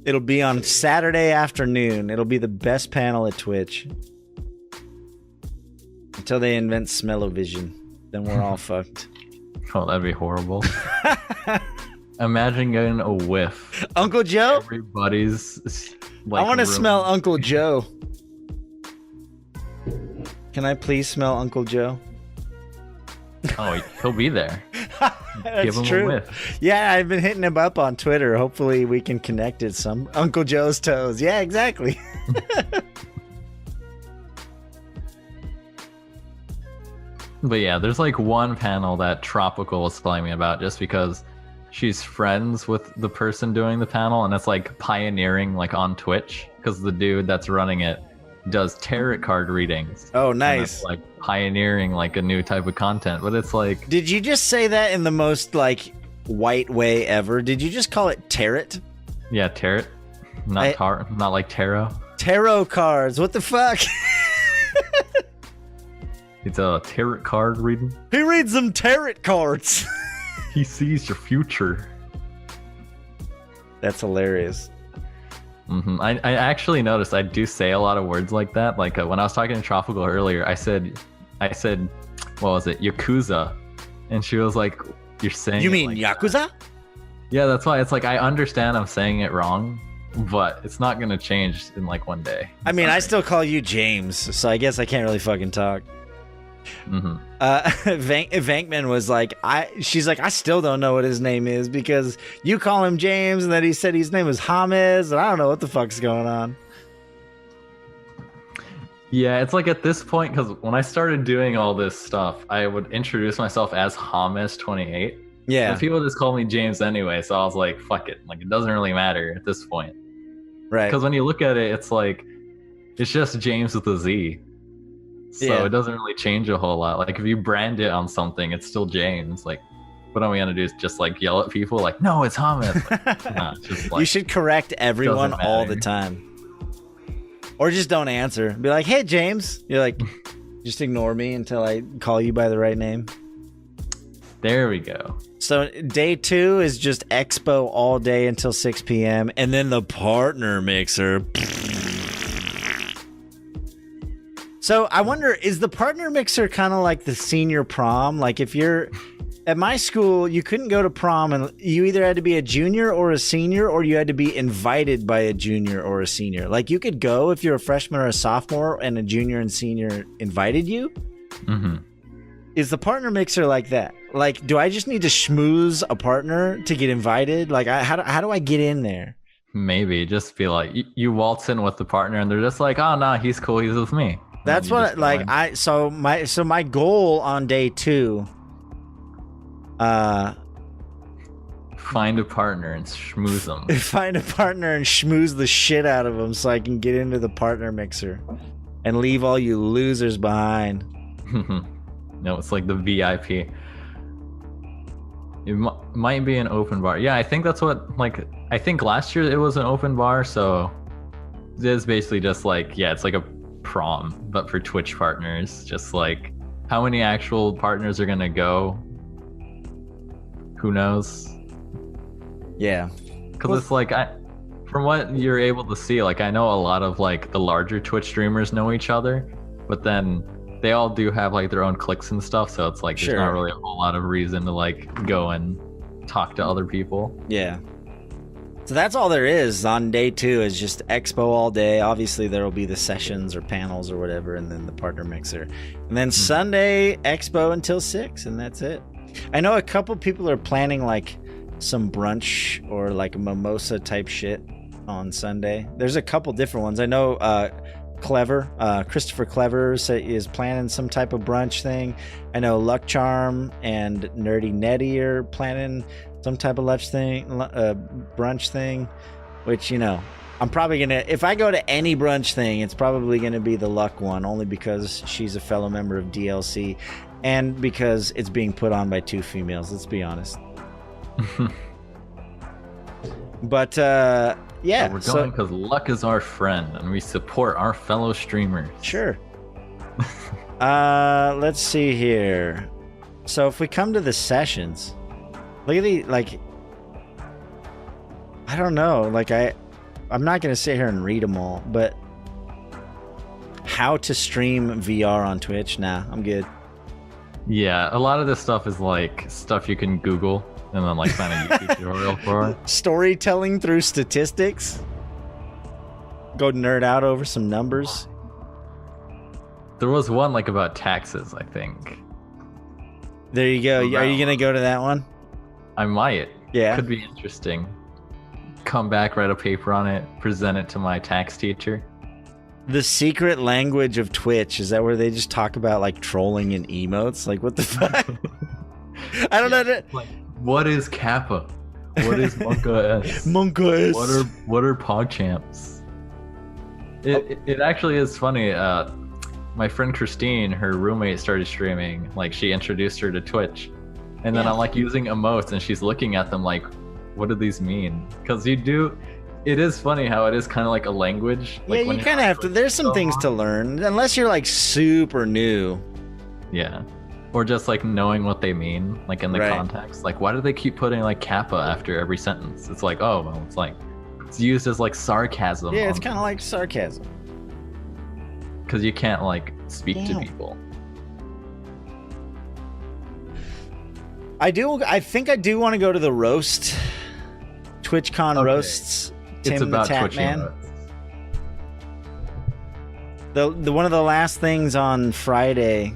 It'll be on Saturday afternoon. It'll be the best panel at Twitch. Until they invent smell-o-vision. Then we're all fucked. Oh, that'd be horrible. Imagine getting a whiff. Uncle Joe? Everybody's like, I want to smell Uncle Joe. Can I please smell Uncle Joe? Oh, he'll be there. That's Give him true. a whiff. Yeah, I've been hitting him up on Twitter. Hopefully we can connect it some. Uncle Joe's toes. Yeah, exactly. But yeah, there's like one panel that Tropical was telling me about just because she's friends with the person doing the panel, and it's like pioneering like on Twitch because the dude that's running it does tarot card readings. Oh, nice. Like pioneering like a new type of content. But it's like, did you just say that in the most like white way ever? Did you just call it tarot? Yeah, tarot. Not like tarot. Tarot cards. What the fuck? It's a tarot card reading. He reads them tarot cards. He sees your future. That's hilarious. Mm-hmm. I actually noticed I do say a lot of words like that. Like when I was talking to Tropical earlier, I said, what was it? Yakuza. And she was like, you're saying You mean like Yakuza? That. Yeah, that's why it's like, I understand I'm saying it wrong, but it's not going to change in like one day. I mean, I still call you James, so I guess I can't really fucking talk. Vankman was like, she's like, I still don't know what his name is because you call him James, and then he said his name was Jamez, and I don't know what the fuck's going on. Yeah, it's like at this point, because when I started doing all this stuff, I would introduce myself as Jamez28. Yeah. And people just call me James anyway, so I was like, fuck it. Like, it doesn't really matter at this point. Right. Because when you look at it, it's like, it's just James with a Z. So it doesn't really change a whole lot. Like, if you brand it on something, it's still James. Like, what am I going to do is just, like, yell at people? Like, no, it's Jamez. Like, nah, just, like, you should correct everyone all the time. Or just don't answer. Be like, hey, James. You're like, just ignore me until I call you by the right name. There we go. So day 2 is just Expo all day until 6 p.m. And then the partner mixer. So I wonder, is the partner mixer kind of like the senior prom? Like if you're at my school, you couldn't go to prom and you either had to be a junior or a senior, or you had to be invited by a junior or a senior. Like you could go if you're a freshman or a sophomore and a junior and senior invited you. Mm-hmm. Is the partner mixer like that? Like, do I just need to schmooze a partner to get invited? Like, how do I get in there? Maybe just be like, you waltz in with the partner and they're just like, oh, no, he's cool. He's with me. That's what, like, so my goal on day 2, find a partner and schmooze them. Find a partner and schmooze the shit out of them so I can get into the partner mixer and leave all you losers behind. No, it's like the VIP. It might be an open bar. Yeah, I think that's what, like, I think last year it was an open bar, so it's basically just like, yeah, it's like a prom, but for Twitch partners. Just like, how many actual partners are gonna go? Who knows? Yeah. Because it's like, from what you're able to see, like, I know a lot of, like, the larger Twitch streamers know each other, but then they all do have, like, their own cliques and stuff, so it's like, there's not really a whole lot of reason to, like, go and talk to other people. Yeah. So that's all there is on day 2 is just Expo all day. Obviously, there will be the sessions or panels or whatever, and then the partner mixer. And then Sunday, Expo until 6, and that's it. I know a couple people are planning, like, some brunch or, like, a mimosa type shit on Sunday. There's a couple different ones. I know Christopher Clever is planning some type of brunch thing. I know Luck Charm and Nerdy Netty are planning some type of brunch thing, which, you know, I'm probably gonna, if I go to any brunch thing, it's probably gonna be the Luck one, only because she's a fellow member of DLC and because it's being put on by 2 females, let's be honest. But yeah, we're going because Luck is our friend and we support our fellow streamers. Sure. Let's see here. So if we come to the sessions, look at the, like, I don't know, like, I'm not gonna sit here and read them all, but how to stream VR on Twitch? Nah, I'm good. Yeah, a lot of this stuff is like stuff you can Google and then, like, find a YouTube tutorial for. Storytelling through statistics. Go nerd out over some numbers. There was one, like, about taxes, I think. There you go. Are you gonna go to that one? I might. Yeah. Could be interesting. Come back, write a paper on it, present it to my tax teacher. The secret language of Twitch, is that where they just talk about, like, trolling and emotes? Like, what the fuck? I don't know. Like, what is Kappa? What is Monka S? Monka S. What are PogChamps? It actually is funny. My friend Christine, her roommate, started streaming. Like, she introduced her to Twitch, and then I'm, like, using emotes, and she's looking at them like, what do these mean? Because it is funny how it is kind of like a language. Like, yeah, you kind of have to. There's some things to learn, unless you're, like, super new. Yeah. Or just, like, knowing what they mean, like, in the context. Like, why do they keep putting, like, Kappa after every sentence? It's like, oh, well, it's like, it's used as, like, sarcasm. Yeah, it's kind of like sarcasm. Because you can't, like, speak to people. I think I do want to go to the roast. TwitchCon roasts. Tim It's about the Tap Twitch Man. The one of the last things on Friday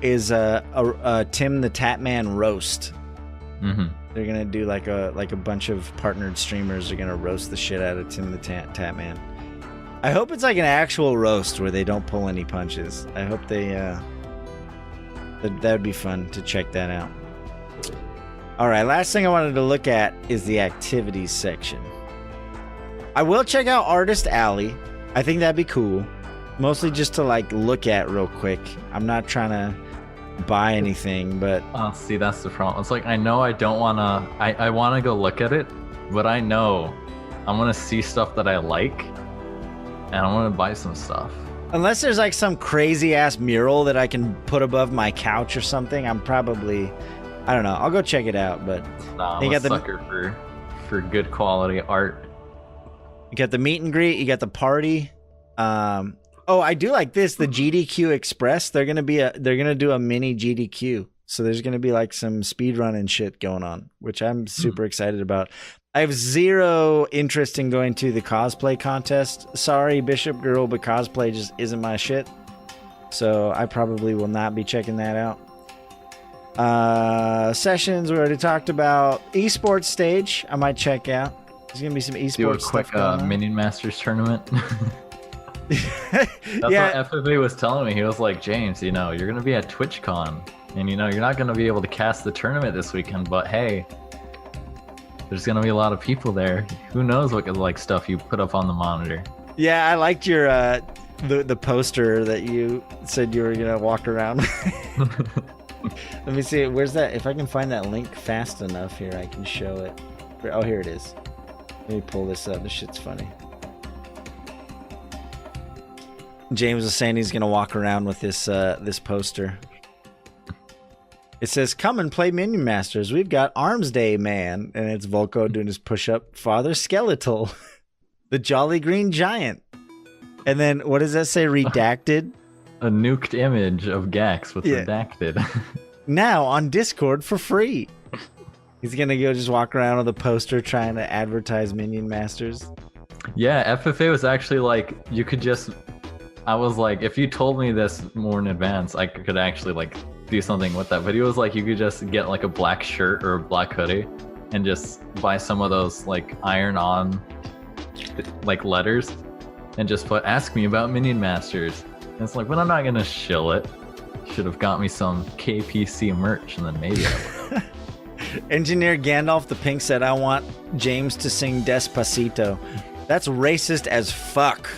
is a Tim the Tatman roast. Mm-hmm. They're gonna do like a bunch of partnered streamers are gonna roast the shit out of Tim the Tatman. I hope it's like an actual roast where they don't pull any punches. I hope they that would be fun to check that out. All right, last thing I wanted to look at is the activities section. I will check out Artist Alley. I think that'd be cool. Mostly just to like look at real quick. I'm not trying to buy anything, but see, that's the problem. It's like I know I don't wanna. I wanna go look at it, but I know I'm gonna see stuff that I like, and I want to buy some stuff. Unless there's like some crazy ass mural that I can put above my couch or something, I'm probably, I don't know. I'll go check it out. But I'm a sucker for good quality art. You got the meet and greet. You got the party. Oh, I do like this. The GDQ Express. They're gonna do a mini GDQ. So there's gonna be like some speedrun and shit going on, which I'm super excited about. I have zero interest in going to the cosplay contest. Sorry, Bishop Girl, but cosplay just isn't my shit. So I probably will not be checking that out. Sessions we already talked about. Esports stage I might check out. There's gonna be some esports Do a quick stuff going on. Minion Masters tournament. That's yeah. what FFA was telling me. He was like, James, you're gonna be at TwitchCon, and you're not gonna be able to cast the tournament this weekend. But hey, there's gonna be a lot of people there. Who knows what like stuff you put up on the monitor? Yeah, I liked your the poster that you said you were gonna walk around. Let me see. Where's that? If I can find that link fast enough here, I can show it. Oh, here it is. Let me pull this up. This shit's funny. James was saying he's gonna walk around with this this poster. It says, "Come and play Minion Masters. We've got Arms Day, man," and it's Volko doing his push-up. Father Skeletal, the Jolly Green Giant, and then what does that say? Redacted. A nuked image of Gax with redacted. Now on Discord for free. He's gonna go just walk around with a poster trying to advertise Minion Masters. Yeah, FFA was actually like, you could just. I was like, if you told me this more in advance, I could actually like do something with that. But he was like, you could just get like a black shirt or a black hoodie and just buy some of those like iron-on like letters and just put "Ask me about Minion Masters." And it's like, but I'm not gonna shill it. Should have got me some KPC merch, and then maybe I would. Engineer Gandalf the Pink said, "I want James to sing Despacito." That's racist as fuck.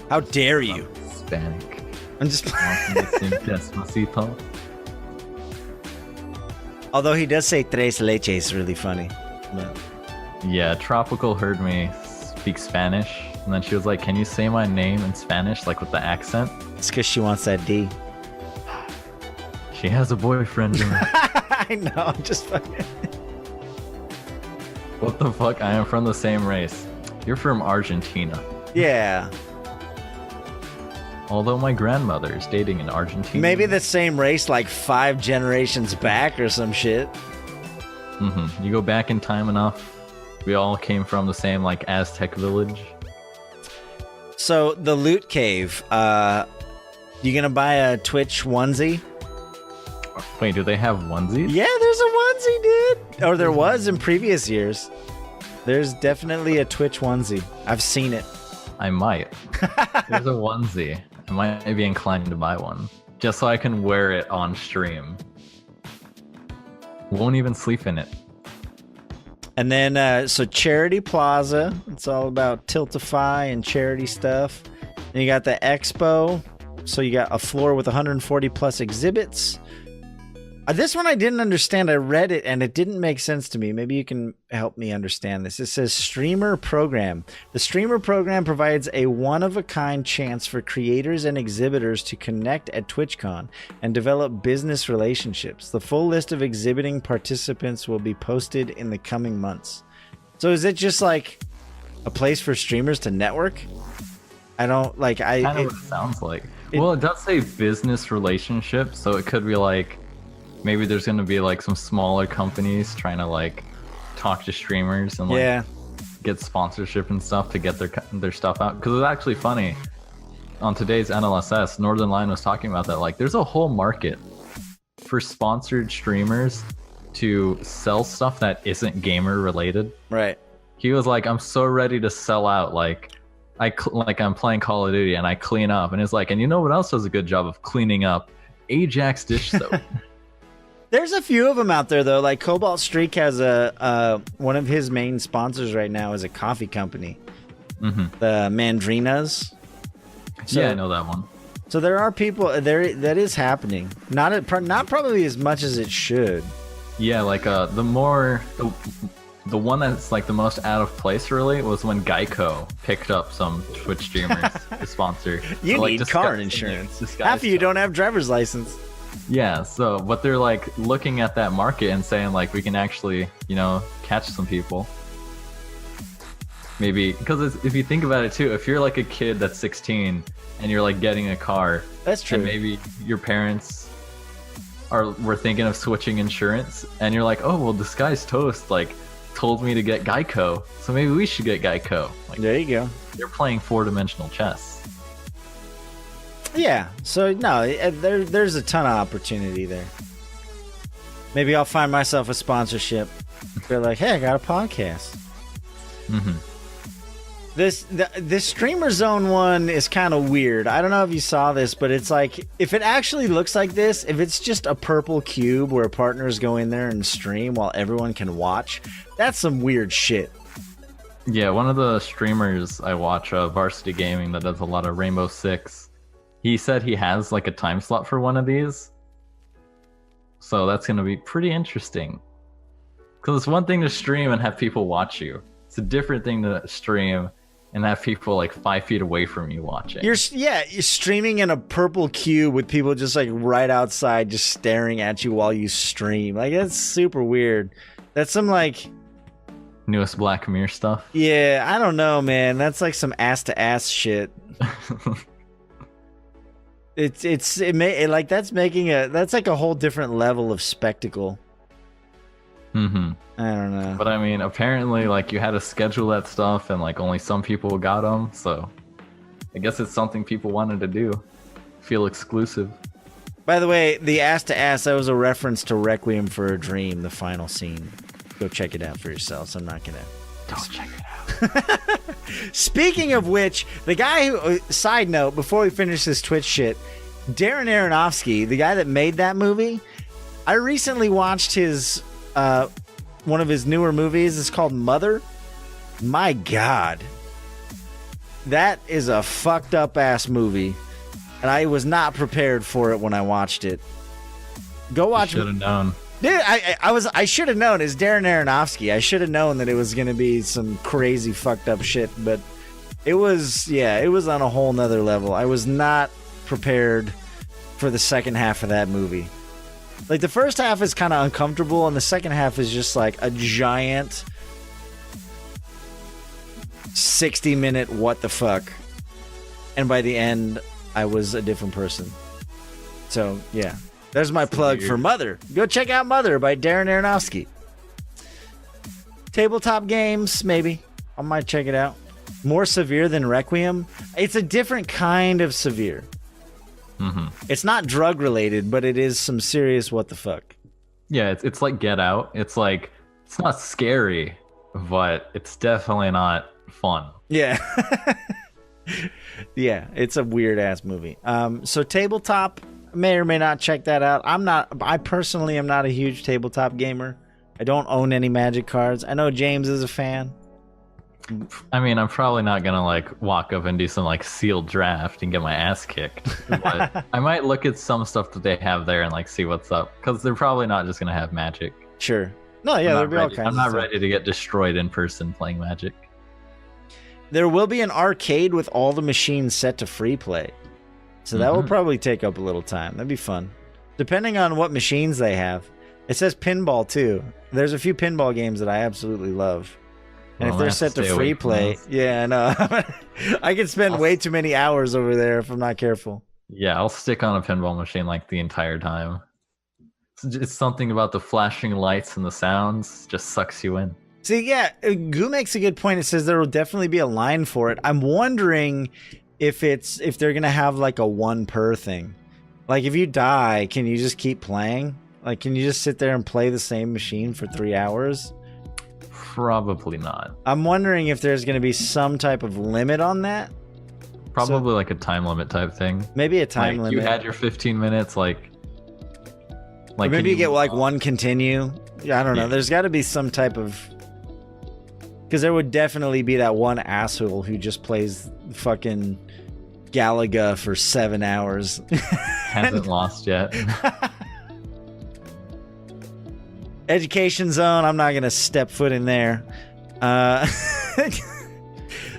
How dare you? Hispanic. I'm just Despacito. Although he does say tres leches really funny. But... Yeah, Tropical heard me speak Spanish, and then she was like, "Can you say my name in Spanish, like with the accent?" It's because she wants that D. She has a boyfriend. I know, I'm just fucking... What the fuck? I am from the same race. You're from Argentina. Yeah. Although my grandmother is dating an Argentinian. Maybe the same race like 5 generations back or some shit. Mm-hmm. You go back in time enough. We all came from the same like Aztec village. So the loot cave, you gonna buy a Twitch onesie? Wait, do they have onesies? Yeah, there's a onesie, dude. Or there was in previous years. There's definitely a Twitch onesie. I've seen it. I might. There's a onesie. I might be inclined to buy one. Just so I can wear it on stream. Won't even sleep in it. And then, so Charity Plaza. It's all about Tiltify and charity stuff. And you got the Expo. So you got a floor with 140 plus exhibits. This one I didn't understand. I read it and it didn't make sense to me. Maybe you can help me understand this. It says Streamer Program. The Streamer Program provides a one-of-a-kind chance for creators and exhibitors to connect at TwitchCon and develop business relationships. The full list of exhibiting participants will be posted in the coming months. So is it just like a place for streamers to network? I don't like. Kind of what it sounds like. Well, it does say business relationships, so it could be like. Maybe there's going to be like some smaller companies trying to like talk to streamers and like get sponsorship and stuff to get their stuff out. Because it's actually funny. On today's NLSS, Northernlion was talking about that. Like, there's a whole market for sponsored streamers to sell stuff that isn't gamer related. Right. He was like, I'm so ready to sell out. Like I'm playing Call of Duty and I clean up. And it's like, and you know what else does a good job of cleaning up? Ajax dish soap. There's a few of them out there though. Like CobaltStreak has one of his main sponsors right now is a coffee company, the Mandrinas. So, yeah, I know that one. So there are people there that is happening. Not probably as much as it should. Yeah, like the one that's like the most out of place really was when Geico picked up some Twitch streamers to sponsor. You so, need car insurance. Half of you don't have driver's license. Yeah, so but they're like looking at that market and saying like we can actually, catch some people. Maybe because if you think about it too, if you're like a kid that's 16 and you're like getting a car, that's true. And maybe your parents were thinking of switching insurance, and you're like, oh well, this guy's toast like told me to get Geico, so maybe we should get Geico. Like, there you go. They're playing 4-dimensional chess. Yeah. So no, there's a ton of opportunity there. Maybe I'll find myself a sponsorship. They're like, hey, I got a podcast. This Streamer Zone one is kind of weird. I don't know if you saw this, but it's like, if it actually looks like this, if it's just a purple cube where partners go in there and stream while everyone can watch, that's some weird shit. Yeah, one of the streamers I watch, Varsity Gaming, that does a lot of Rainbow Six, he said he has like a time slot for one of these. So that's going to be pretty interesting. Because it's one thing to stream and have people watch you. It's a different thing to stream and have people like 5 feet away from you watching. You're streaming in a purple cube with people just like right outside just staring at you while you stream. Like, that's super weird. That's some like newest Black Mirror stuff. Yeah, I don't know, man. That's like some ass to ass shit. That's like a whole different level of spectacle. I don't know. But I mean, apparently, like, you had to schedule that stuff, and like only some people got them. So, I guess it's something people wanted to do. Feel exclusive. By the way, the ass to ass, that was a reference to Requiem for a Dream, the final scene. Go check it out for yourselves. I'm not gonna. Don't check it out. Speaking of which, the guy who. Side note, before we finish this Twitch shit, Darren Aronofsky, the guy that made that movie, I recently watched his. One of his newer movies is called Mother. My God, that is a fucked up ass movie, and I was not prepared for it when I watched it. Go watch. Should have known, dude. I should have known. It's Darren Aronofsky. I should have known that it was gonna be some crazy fucked up shit, but it was on a whole nother level. I was not prepared for the second half of that movie. Like, the first half is kind of uncomfortable, and the second half is just like a giant 60-minute what the fuck. And by the end, I was a different person. So, yeah. There's my plug for Mother. Go check out Mother by Darren Aronofsky. Tabletop games, maybe. I might check it out. More severe than Requiem. It's a different kind of severe. It's not drug related, but it is some serious what the fuck. Yeah, it's like Get Out. It's like, it's not scary, but it's definitely not fun. Yeah. Yeah, it's a weird ass movie. So tabletop, may or may not check that out. I personally am not a huge tabletop gamer. I don't own any Magic cards. I know James is a fan. I mean, I'm probably not gonna like walk up and do some like sealed draft and get my ass kicked, but I might look at some stuff that they have there and like see what's up, because they're probably not just gonna have Magic. Sure. No, yeah, there'll be all kinds. I'm not ready to get destroyed in person playing Magic. There will be an arcade with all the machines set to free play, so that will probably take up a little time. That'd be fun, depending on what machines they have. It says pinball too. There's a few pinball games that I absolutely love. And if they're set to free play, yeah, I know. I could spend way too many hours over there if I'm not careful. Yeah, I'll stick on a pinball machine like the entire time. It's something about the flashing lights and the sounds just sucks you in. See, yeah, Goo makes a good point. It says there will definitely be a line for it. I'm wondering if they're gonna have like a one per thing. Like, if you die, can you just keep playing? Like, can you just sit there and play the same machine for 3 hours? Probably not. I'm wondering if there's going to be some type of limit on that. Probably like a time limit type thing. Maybe a time limit. You had your 15 minutes, like or maybe you get like one continue. Yeah, I don't know. There's got to be some type of, because there would definitely be that one asshole who just plays fucking Galaga for 7 hours. Hasn't lost yet. Education zone, I'm not going to step foot in there.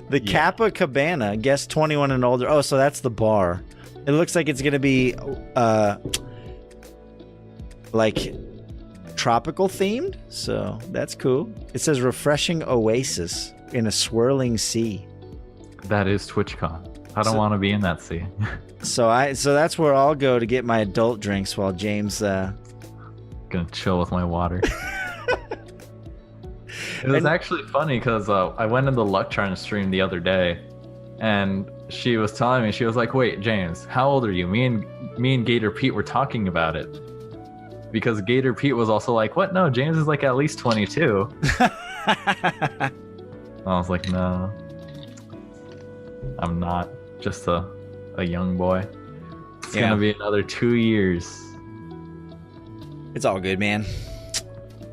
The Kappa Cabana, guest 21 and older. Oh, so that's the bar. It looks like it's going to be like tropical themed, so that's cool. It says refreshing oasis in a swirling sea. That is TwitchCon. I don't want to be in that sea. So that's where I'll go to get my adult drinks while James gonna chill with my water. It was actually funny because I went into Luckcharn stream the other day, and she was telling me, she was like, "Wait, James, how old are you?" Me and Gator Pete were talking about it, because Gator Pete was also like, "What? No, James is like at least 22." I was like, "No, I'm not. Just a young boy. It's gonna be another 2 years." It's all good, man.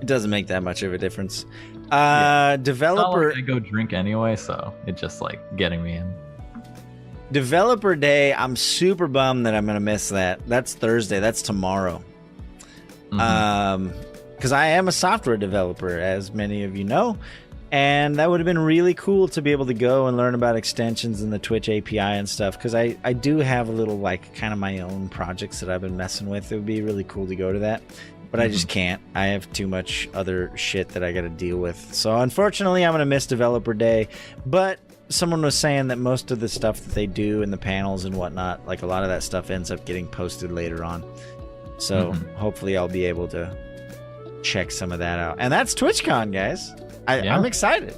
It doesn't make that much of a difference. Developer, I go drink anyway, so it's just like getting me in. Developer Day, I'm super bummed that I'm gonna miss that. That's Thursday. That's tomorrow. Because I am a software developer, as many of you know, and that would have been really cool to be able to go and learn about extensions and the Twitch API and stuff. Because I do have a little like kind of my own projects that I've been messing with. It would be really cool to go to that. But I just can't. I have too much other shit that I got to deal with. So unfortunately, I'm going to miss Developer Day. But someone was saying that most of the stuff that they do in the panels and whatnot, like a lot of that stuff ends up getting posted later on. So hopefully I'll be able to check some of that out. And that's TwitchCon, guys. I'm excited.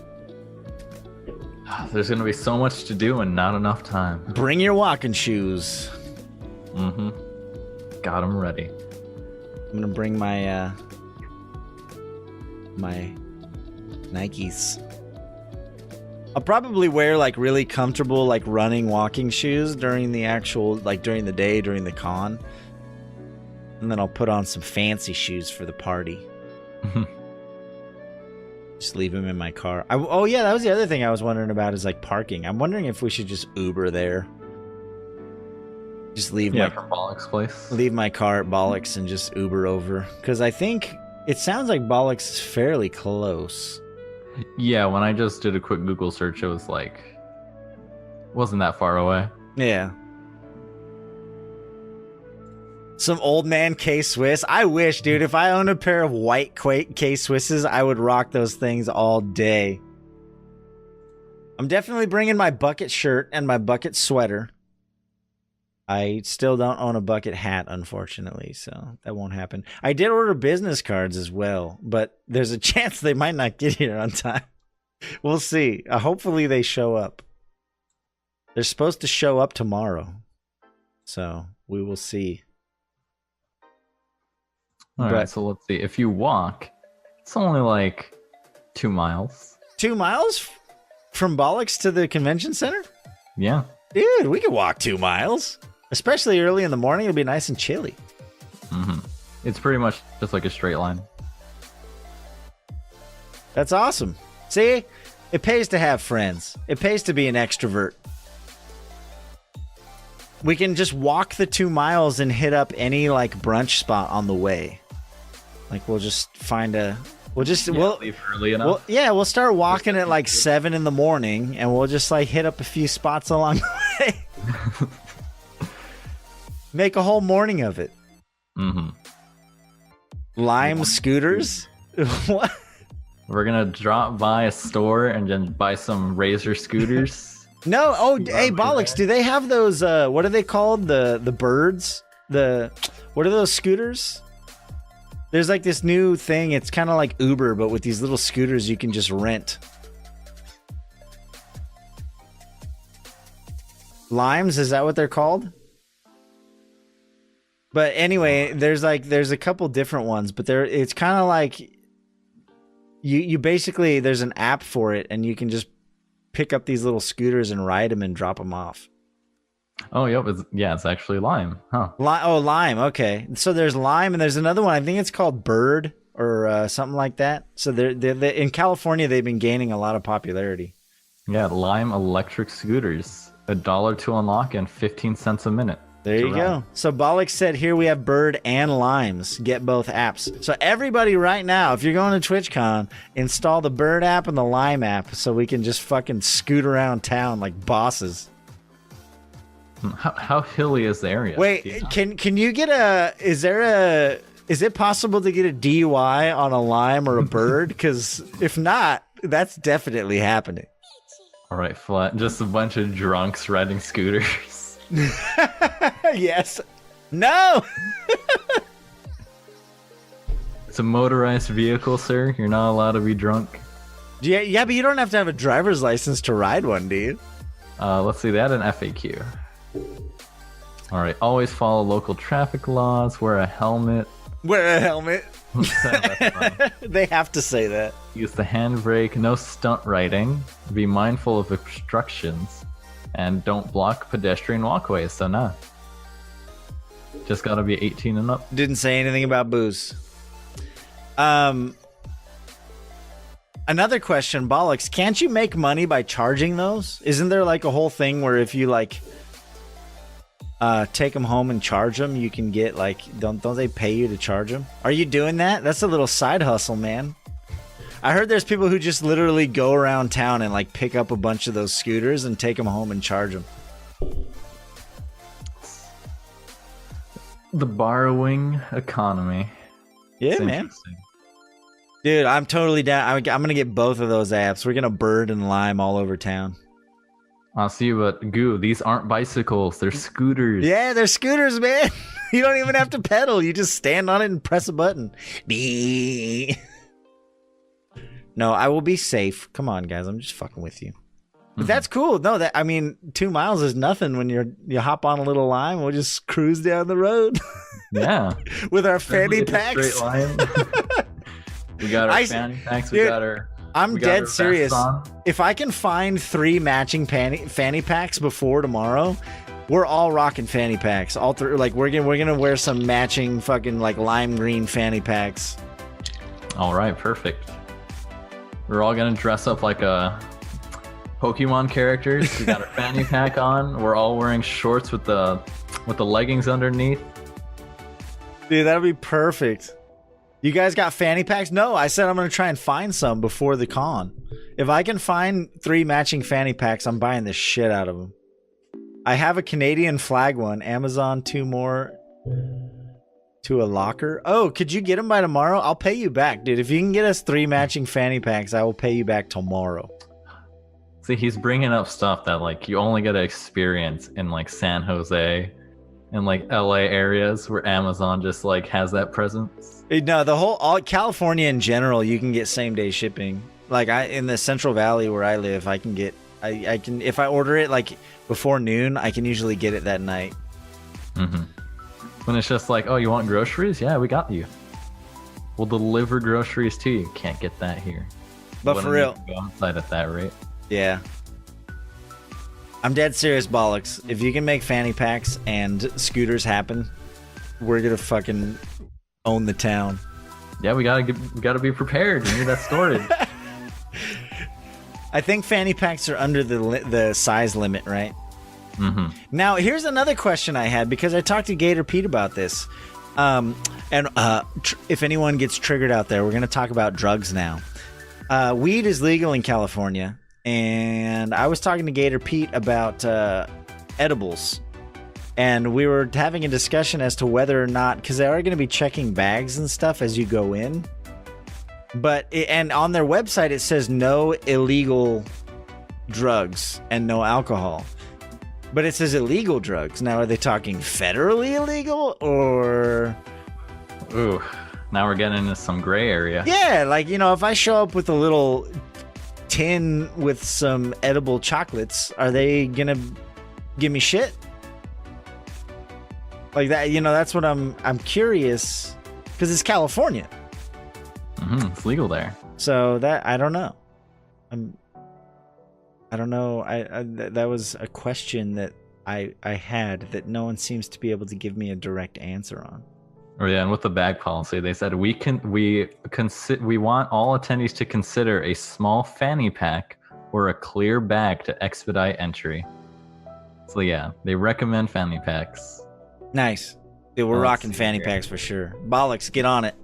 There's going to be so much to do and not enough time. Bring your walking shoes. Got them ready. I'm gonna bring my my Nikes. I'll probably wear like really comfortable like running walking shoes during the actual during the day, during the con. And then I'll put on some fancy shoes for the party. Just leave them in my car. Oh yeah, that was the other thing I was wondering about is like parking. I'm wondering if we should just Uber there. Just leave from Bollock's place. Leave my car at Bollock's and just Uber over. Because I think it sounds like Bollock's is fairly close. Yeah, when I just did a quick Google search, it was like, wasn't that far away. Yeah. Some old man K-Swiss. I wish, dude, if I owned a pair of white K-Swisses, I would rock those things all day. I'm definitely bringing my bucket shirt and my bucket sweater. I still don't own a bucket hat, unfortunately, so that won't happen. I did order business cards as well, but there's a chance they might not get here on time. We'll see. Hopefully they show up. They're supposed to show up tomorrow, so we will see. All right, so let's see. If you walk, it's only like 2 miles. 2 miles from Bollock's to the convention center? Yeah. Dude, we could walk 2 miles. Especially early in the morning, it'll be nice and chilly. It's pretty much just like a straight line. That's awesome. See? It pays to have friends. It pays to be an extrovert. We can just walk the 2 miles and hit up any like brunch spot on the way. Like we'll just find a... We'll leave early enough. We'll start walking at like 7 in the morning and we'll just like hit up a few spots along the way. Make a whole morning of it. Lime scooters? What? We're gonna drop by a store and then buy some Razor scooters. No. Oh, hey, Bollocks, do they have those, what are they called? The birds? What are those scooters? There's like this new thing. It's kind of like Uber, but with these little scooters you can just rent. Limes, is that what they're called? But anyway, there's a couple different ones, but it's kind of like you basically, there's an app for it, and you can just pick up these little scooters and ride them and drop them off. Oh, yep. It's actually Lime, huh? Lime. Okay, so there's Lime, and there's another one. I think it's called Bird or something like that. So they're in California. They've been gaining a lot of popularity. Yeah, Lime electric scooters, $1 to unlock and 15 cents a minute. There you go. So Bollock said here we have Bird and Limes. Get both apps. So everybody right now, if you're going to TwitchCon, install the Bird app and the Lime app so we can just fucking scoot around town like bosses. How hilly is the area? Wait, can you get is it possible to get a DUI on a Lime or a Bird? Because if not, that's definitely happening. All right, flat. Just a bunch of drunks riding scooters. Yes. No. It's a motorized vehicle, sir. You're not allowed to be drunk. Yeah, but you don't have to have a driver's license to ride one, do you? Let's see. They had an FAQ. All right. Always follow local traffic laws. Wear a helmet. Wear a helmet. They have to say that. Use the handbrake. No stunt riding. Be mindful of obstructions. And don't block pedestrian walkways, so nah. Just gotta be 18 and up. Didn't say anything about booze. Another question, Bollocks, can't you make money by charging those? Isn't there like a whole thing where if you like take them home and charge them, you can get like, don't they pay you to charge them? Are you doing that? That's a little side hustle, man. I heard there's people who just literally go around town and like pick up a bunch of those scooters and take them home and charge them. The borrowing economy. Yeah, it's man. Dude, I'm totally down. I'm going to get both of those apps. We're going to Bird and Lime all over town. I'll see, but Goo, these aren't bicycles. They're scooters. Yeah, they're scooters, man. You don't even have to pedal. You just stand on it and press a button. No, I will be safe. Come on, guys. I'm just fucking with you. But that's cool. No, 2 miles is nothing when you hop on a little Lime. We'll just cruise down the road. Yeah. With our fanny packs. Straight line. We got our fanny packs. We got our. I'm dead serious. If I can find 3 matching fanny packs before tomorrow, we're all rocking fanny packs. All three. Like we're gonna wear some matching fucking like lime green fanny packs. All right, perfect. We're all gonna dress up like a Pokemon characters. We got our fanny pack on. We're all wearing shorts with the leggings underneath. Dude, that'd be perfect. You guys got fanny packs? No, I said I'm gonna try and find some before the con. If I can find 3 matching fanny packs, I'm buying the shit out of them. I have a Canadian flag one. Amazon 2 more to a locker. Oh, could you get them by tomorrow? I'll pay you back, dude. If you can get us 3 matching fanny packs, I will pay you back tomorrow. See, he's bringing up stuff that like you only get to experience in like San Jose and like LA areas where Amazon just like has that presence. No, all California in general, you can get same day shipping. Like in the Central Valley where I live, I can if I order it like before noon, I can usually get it that night. Mm-hmm. When it's just like, oh, you want groceries? Yeah, we got you. We'll deliver groceries to you. Can't get that here. But for real, go outside at that rate. Yeah. I'm dead serious, Bollocks. If you can make fanny packs and scooters happen, we're gonna fucking own the town. Yeah, we gotta be prepared. We need that storage. I think fanny packs are under the size limit, right? Mm-hmm. Now, here's another question I had because I talked to Gator Pete about this. If anyone gets triggered out there, we're going to talk about drugs now. Weed is legal in California, and I was talking to Gator Pete about edibles. And we were having a discussion as to whether or not, because they are going to be checking bags and stuff as you go in. And on their website, it says no illegal drugs and no alcohol. But it says illegal drugs. Now, are they talking federally illegal or? Ooh, now we're getting into some gray area. Yeah, like, if I show up with a little tin with some edible chocolates, are they going to give me shit? Like that, that's what I'm curious, because it's California. It's legal there. So that I don't know. I don't know. That was a question that I had that no one seems to be able to give me a direct answer on. Oh yeah, and with the bag policy, they said we want all attendees to consider a small fanny pack or a clear bag to expedite entry. So yeah, they recommend fanny packs. Nice. Dude, we're rocking fanny packs for sure. Bollocks, get on it.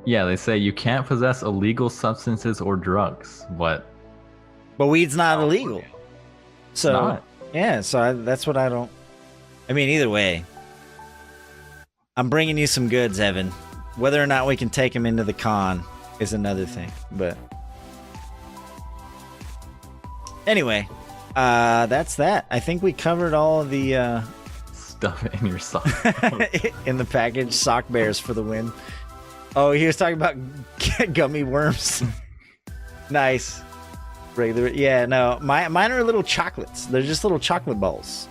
Yeah, they say you can't possess illegal substances or drugs, but weed's not illegal. So not. Yeah, so that's what I don't. I mean, either way, I'm bringing you some goods, Evan. Whether or not we can take them into the con is another thing. But anyway, that's that. I think we covered all of the stuff in your sock. in the package. Sock bears for the win. Oh, he was talking about gummy worms. Nice. Regular. Yeah, no, mine are little chocolates. They're just little chocolate balls.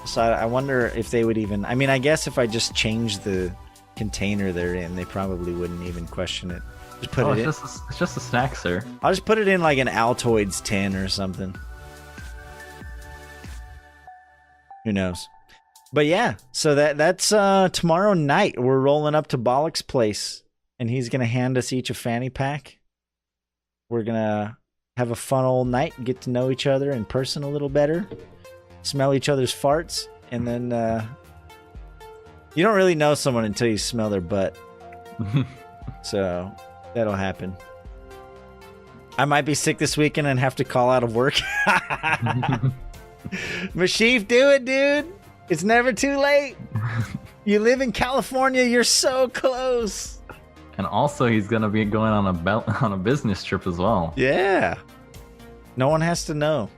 So I wonder if they would even. I mean, I guess if I just change the container they're in, they probably wouldn't even question it. Just put it in. It's just a snack, sir. I'll just put it in like an Altoids tin or something. Who knows? But yeah, so that's tomorrow night. We're rolling up to Bollock's place, and he's gonna hand us each a fanny pack. We're gonna have a fun old night, get to know each other in person a little better, smell each other's farts, and then you don't really know someone until you smell their butt. So that'll happen. I might be sick this weekend and have to call out of work. Meshyf, do it, dude. It's never too late. You live in California. You're so close. And also, he's going to be going on a business trip as well. Yeah. No one has to know.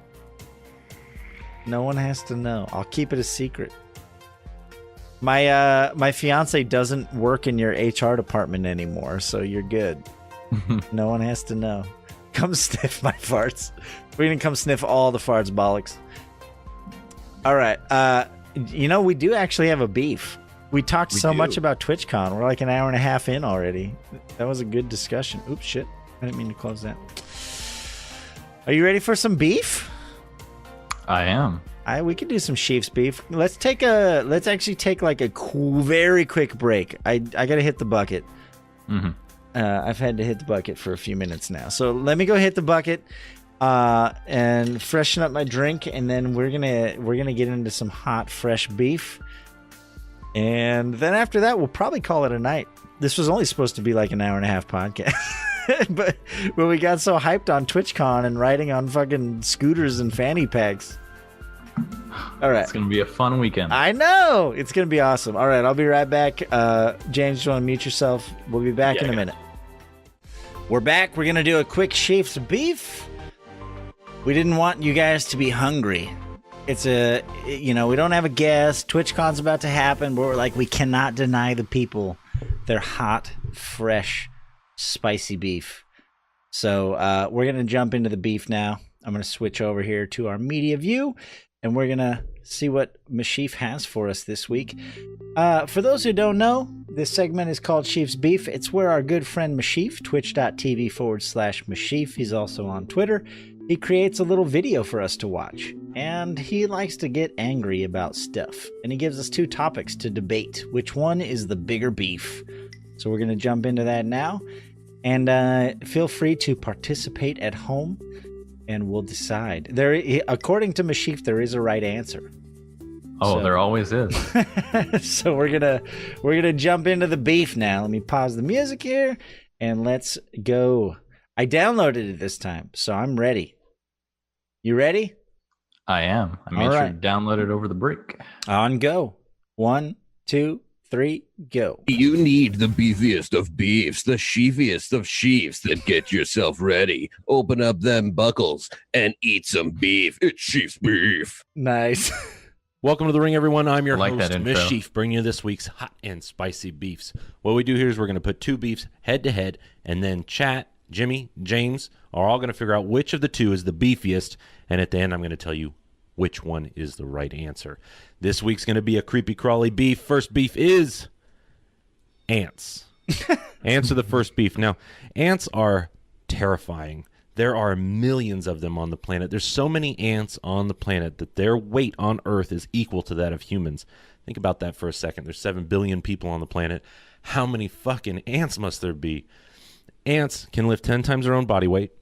No one has to know. I'll keep it a secret. My fiance doesn't work in your HR department anymore, so you're good. No one has to know. Come sniff my farts. We're going to come sniff all the farts, bollocks. All right. We do actually have a beef. We talked so much about TwitchCon. We're like an hour and a half in already. That was a good discussion. Oops, shit. I didn't mean to close that. Are you ready for some beef? I am. We could do some Sheef's beef. Let's actually take like a very quick break. I gotta hit the bucket. Mm-hmm. I've had to hit the bucket for a few minutes now. So let me go hit the bucket and freshen up my drink, and then we're gonna get into some hot, fresh beef. And then after that, we'll probably call it a night. This was only supposed to be like an hour and a half podcast. but we got so hyped on TwitchCon and riding on fucking scooters and fanny packs. All right. It's going to be a fun weekend. I know. It's going to be awesome. All right. I'll be right back. James, you want to mute yourself? We'll be back in a minute. We're back. We're going to do a quick Sheef's beef. We didn't want you guys to be hungry. It's we don't have a guest. TwitchCon's about to happen, but we're like, we cannot deny the people their hot, fresh, spicy beef. So we're going to jump into the beef now. I'm going to switch over here to our media view, and we're going to see what Meshyf has for us this week. For those who don't know, this segment is called Sheef's Beef. It's where our good friend Meshyf, twitch.tv/Meshyf, he's also on Twitter, he creates a little video for us to watch. And he likes to get angry about stuff. And he gives us two topics to debate. Which one is the bigger beef? So we're going to jump into that now. And feel free to participate at home, and we'll decide. According to Meshyf, there is a right answer. Oh, there always is. So we're gonna jump into the beef now. Let me pause the music here, and let's go. I downloaded it this time, so I'm ready. You ready? I am. I made sure to download it over the break. On go. 1, 2, 3, go. You need the beefiest of beefs, the sheefiest of sheefs. Then get yourself ready. Open up them buckles and eat some beef. It's Sheef's beef. Nice. Welcome to the ring, everyone. I'm your like host, Meshyf, bringing you this week's hot and spicy beefs. What we do here is we're going to put two beefs head to head, and then chat, Jimmy, James are all going to figure out which of the two is the beefiest, and at the end I'm going to tell you which one is the right answer. This week's going to be a creepy crawly beef. First beef is ants. Ants are the first beef. Now, ants are terrifying. There are millions of them on the planet. There's so many ants on the planet that their weight on Earth is equal to that of humans. Think about that for a second. There's 7 billion people on the planet. How many fucking ants must there be? Ants can lift 10 times their own body weight.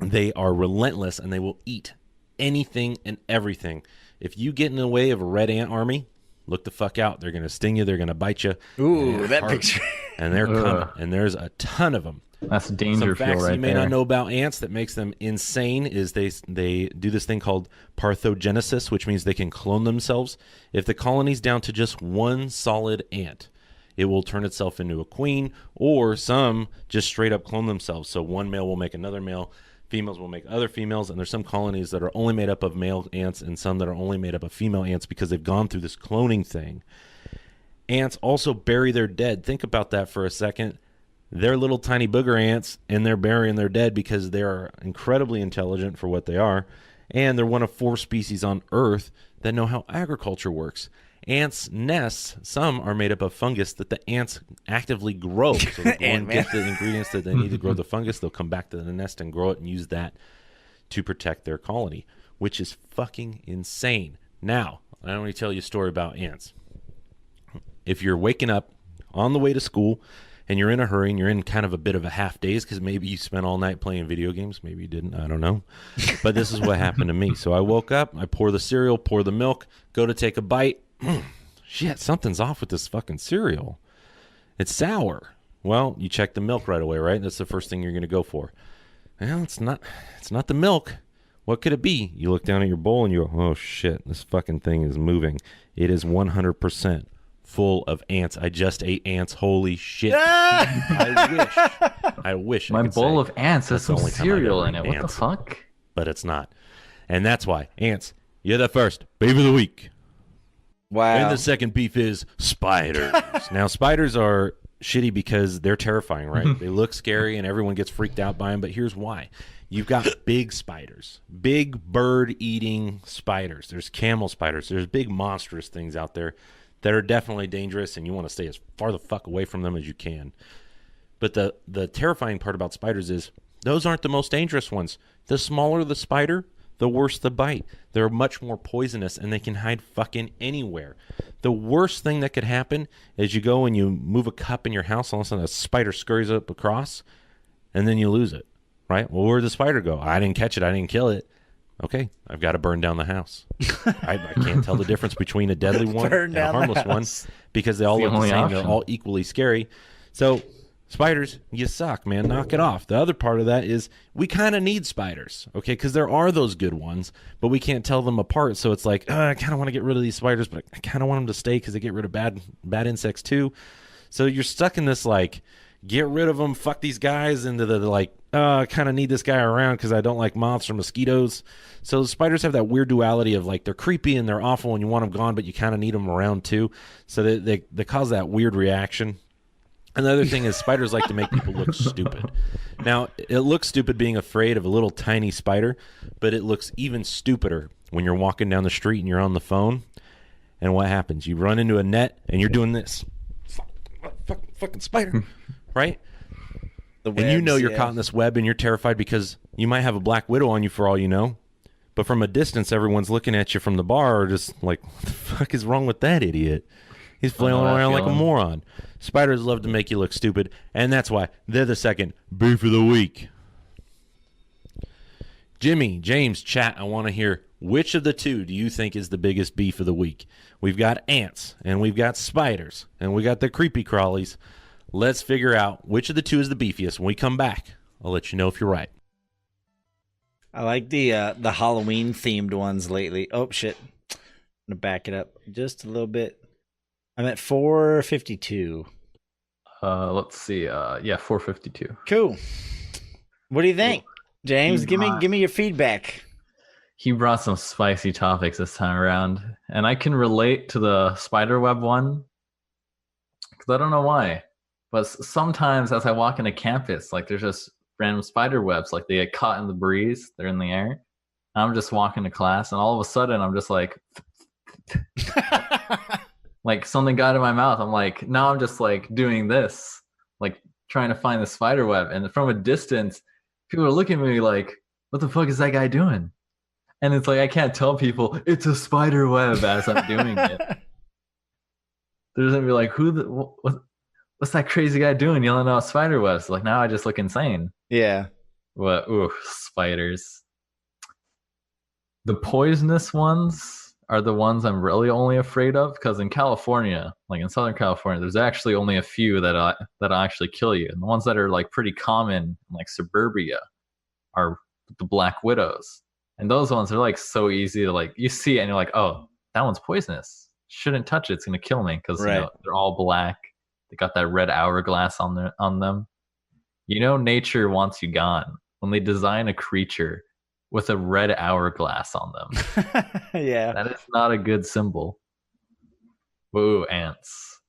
They are relentless, and they will eat anything and everything. If you get in the way of a red ant army, look the fuck out. They're going to sting you. They're going to bite you. Ooh, that picture. And they're coming, and there's a ton of them. That's danger Some fuel facts right you may there. not know about ants that makes them insane is they do this thing called parthogenesis, which means they can clone themselves. If the colony's down to just one solid ant, it will turn itself into a queen, or some just straight up clone themselves. So one male will make another male, females will make other females, and there's some colonies that are only made up of male ants and some that are only made up of female ants because they've gone through this cloning thing. Ants also bury their dead. Think about that for a second. They're little tiny booger ants, and they're burying their dead because they are incredibly intelligent for what they are, and they're one of 4 species on Earth that know how agriculture works. Ants' nests, some are made up of fungus that the ants actively grow. So they go and get the ingredients that they need to grow the fungus. They'll come back to the nest and grow it and use that to protect their colony, which is fucking insane. Now, I want to tell you a story about ants. If you're waking up on the way to school and you're in a hurry and you're in kind of a bit of a half daze because maybe you spent all night playing video games, maybe you didn't, I don't know. But this is what happened to me. So I woke up, I pour the cereal, pour the milk, go to take a bite. Shit, something's off with this fucking cereal. It's sour. Well, you check the milk right away, right? That's the first thing you're going to go for. Well, it's not the milk. What could it be? You look down at your bowl and you go, oh shit, this fucking thing is moving. It is 100% full of ants. I just ate ants. Holy shit. I wish My I could bowl say of ants has that's the some only time I've cereal ever in it. eaten What the ants. fuck? But it's not. And that's why, ants, you're the first beef of the week. Wow. And the second beef is spiders. Now, spiders are shitty because they're terrifying, right? They look scary and everyone gets freaked out by them, but here's why. You've got big spiders, big bird-eating spiders. There's camel spiders. There's big monstrous things out there that are definitely dangerous, and you want to stay as far the fuck away from them as you can. But the terrifying part about spiders is those aren't the most dangerous ones. The smaller the spider, the worse the bite. They're much more poisonous, and they can hide fucking anywhere. The worst thing that could happen is you go and you move a cup in your house, all of a sudden a spider scurries up across, and then you lose it, right? Well, where'd the spider go? I didn't catch it. I didn't kill it. Okay, I've got to burn down the house. I can't tell the difference between a deadly one Burn and a down the harmless one house. because they all It's the look the only same. option. They're all equally scary. So spiders, you suck, man. Knock it off. The other part of that is we kind of need spiders, okay? Because there are those good ones, but we can't tell them apart. So it's like, I kind of want to get rid of these spiders, but I kind of want them to stay because they get rid of bad insects too. So you're stuck in this like, get rid of them, fuck these guys, into the like, I kind of need this guy around because I don't like moths or mosquitoes. So the spiders have that weird duality of like they're creepy and they're awful and you want them gone, but you kind of need them around too. So they cause that weird reaction. And the other thing is spiders like to make people look stupid. Now, it looks stupid being afraid of a little tiny spider, but it looks even stupider when you're walking down the street and you're on the phone. And what happens? You run into a net and you're doing this. Fucking spider, right? And you know you're caught in this web and you're terrified because you might have a black widow on you for all you know. But from a distance, everyone's looking at you from the bar just like, what the fuck is wrong with that idiot? He's flailing around like a moron. Spiders love to make you look stupid, and that's why they're the second beef of the week. Jimmy, James, chat, I want to hear which of the two do you think is the biggest beef of the week? We've got ants, and we've got spiders, and we got the creepy crawlies. Let's figure out which of the two is the beefiest. When we come back, I'll let you know if you're right. I like the Halloween themed ones lately. Oh shit! I'm gonna back it up just a little bit. I'm at 452. Let's see. Yeah, 452. Cool. What do you think, James? Give me your feedback. He brought some spicy topics this time around, and I can relate to the spiderweb one because I don't know why, but sometimes as I walk into campus, like there's just random spider webs, like they get caught in the breeze, they're in the air. I'm just walking to class, and all of a sudden, I'm just like something got in my mouth. I'm like, now I'm just like doing this, like trying to find the spider web. And from a distance, people are looking at me like, what the fuck is that guy doing? And it's like, I can't tell people it's a spider web as I'm doing it. They're gonna be like, what's that crazy guy doing yelling out spider webs? Like, now I just look insane. Yeah. What? Ooh, spiders. The poisonous ones are the ones I'm really only afraid of, because in California, like in Southern California, there's actually only a few that actually kill you. And the ones that are like pretty common in like suburbia are the black widows. And those ones are like so easy to like, you see it and you're like, oh, that one's poisonous. Shouldn't touch it. It's going to kill me, because right. they're all black. They got that red hourglass on them. Nature wants you gone when they design a creature with a red hourglass on them. Yeah. That is not a good symbol. Woo, ants.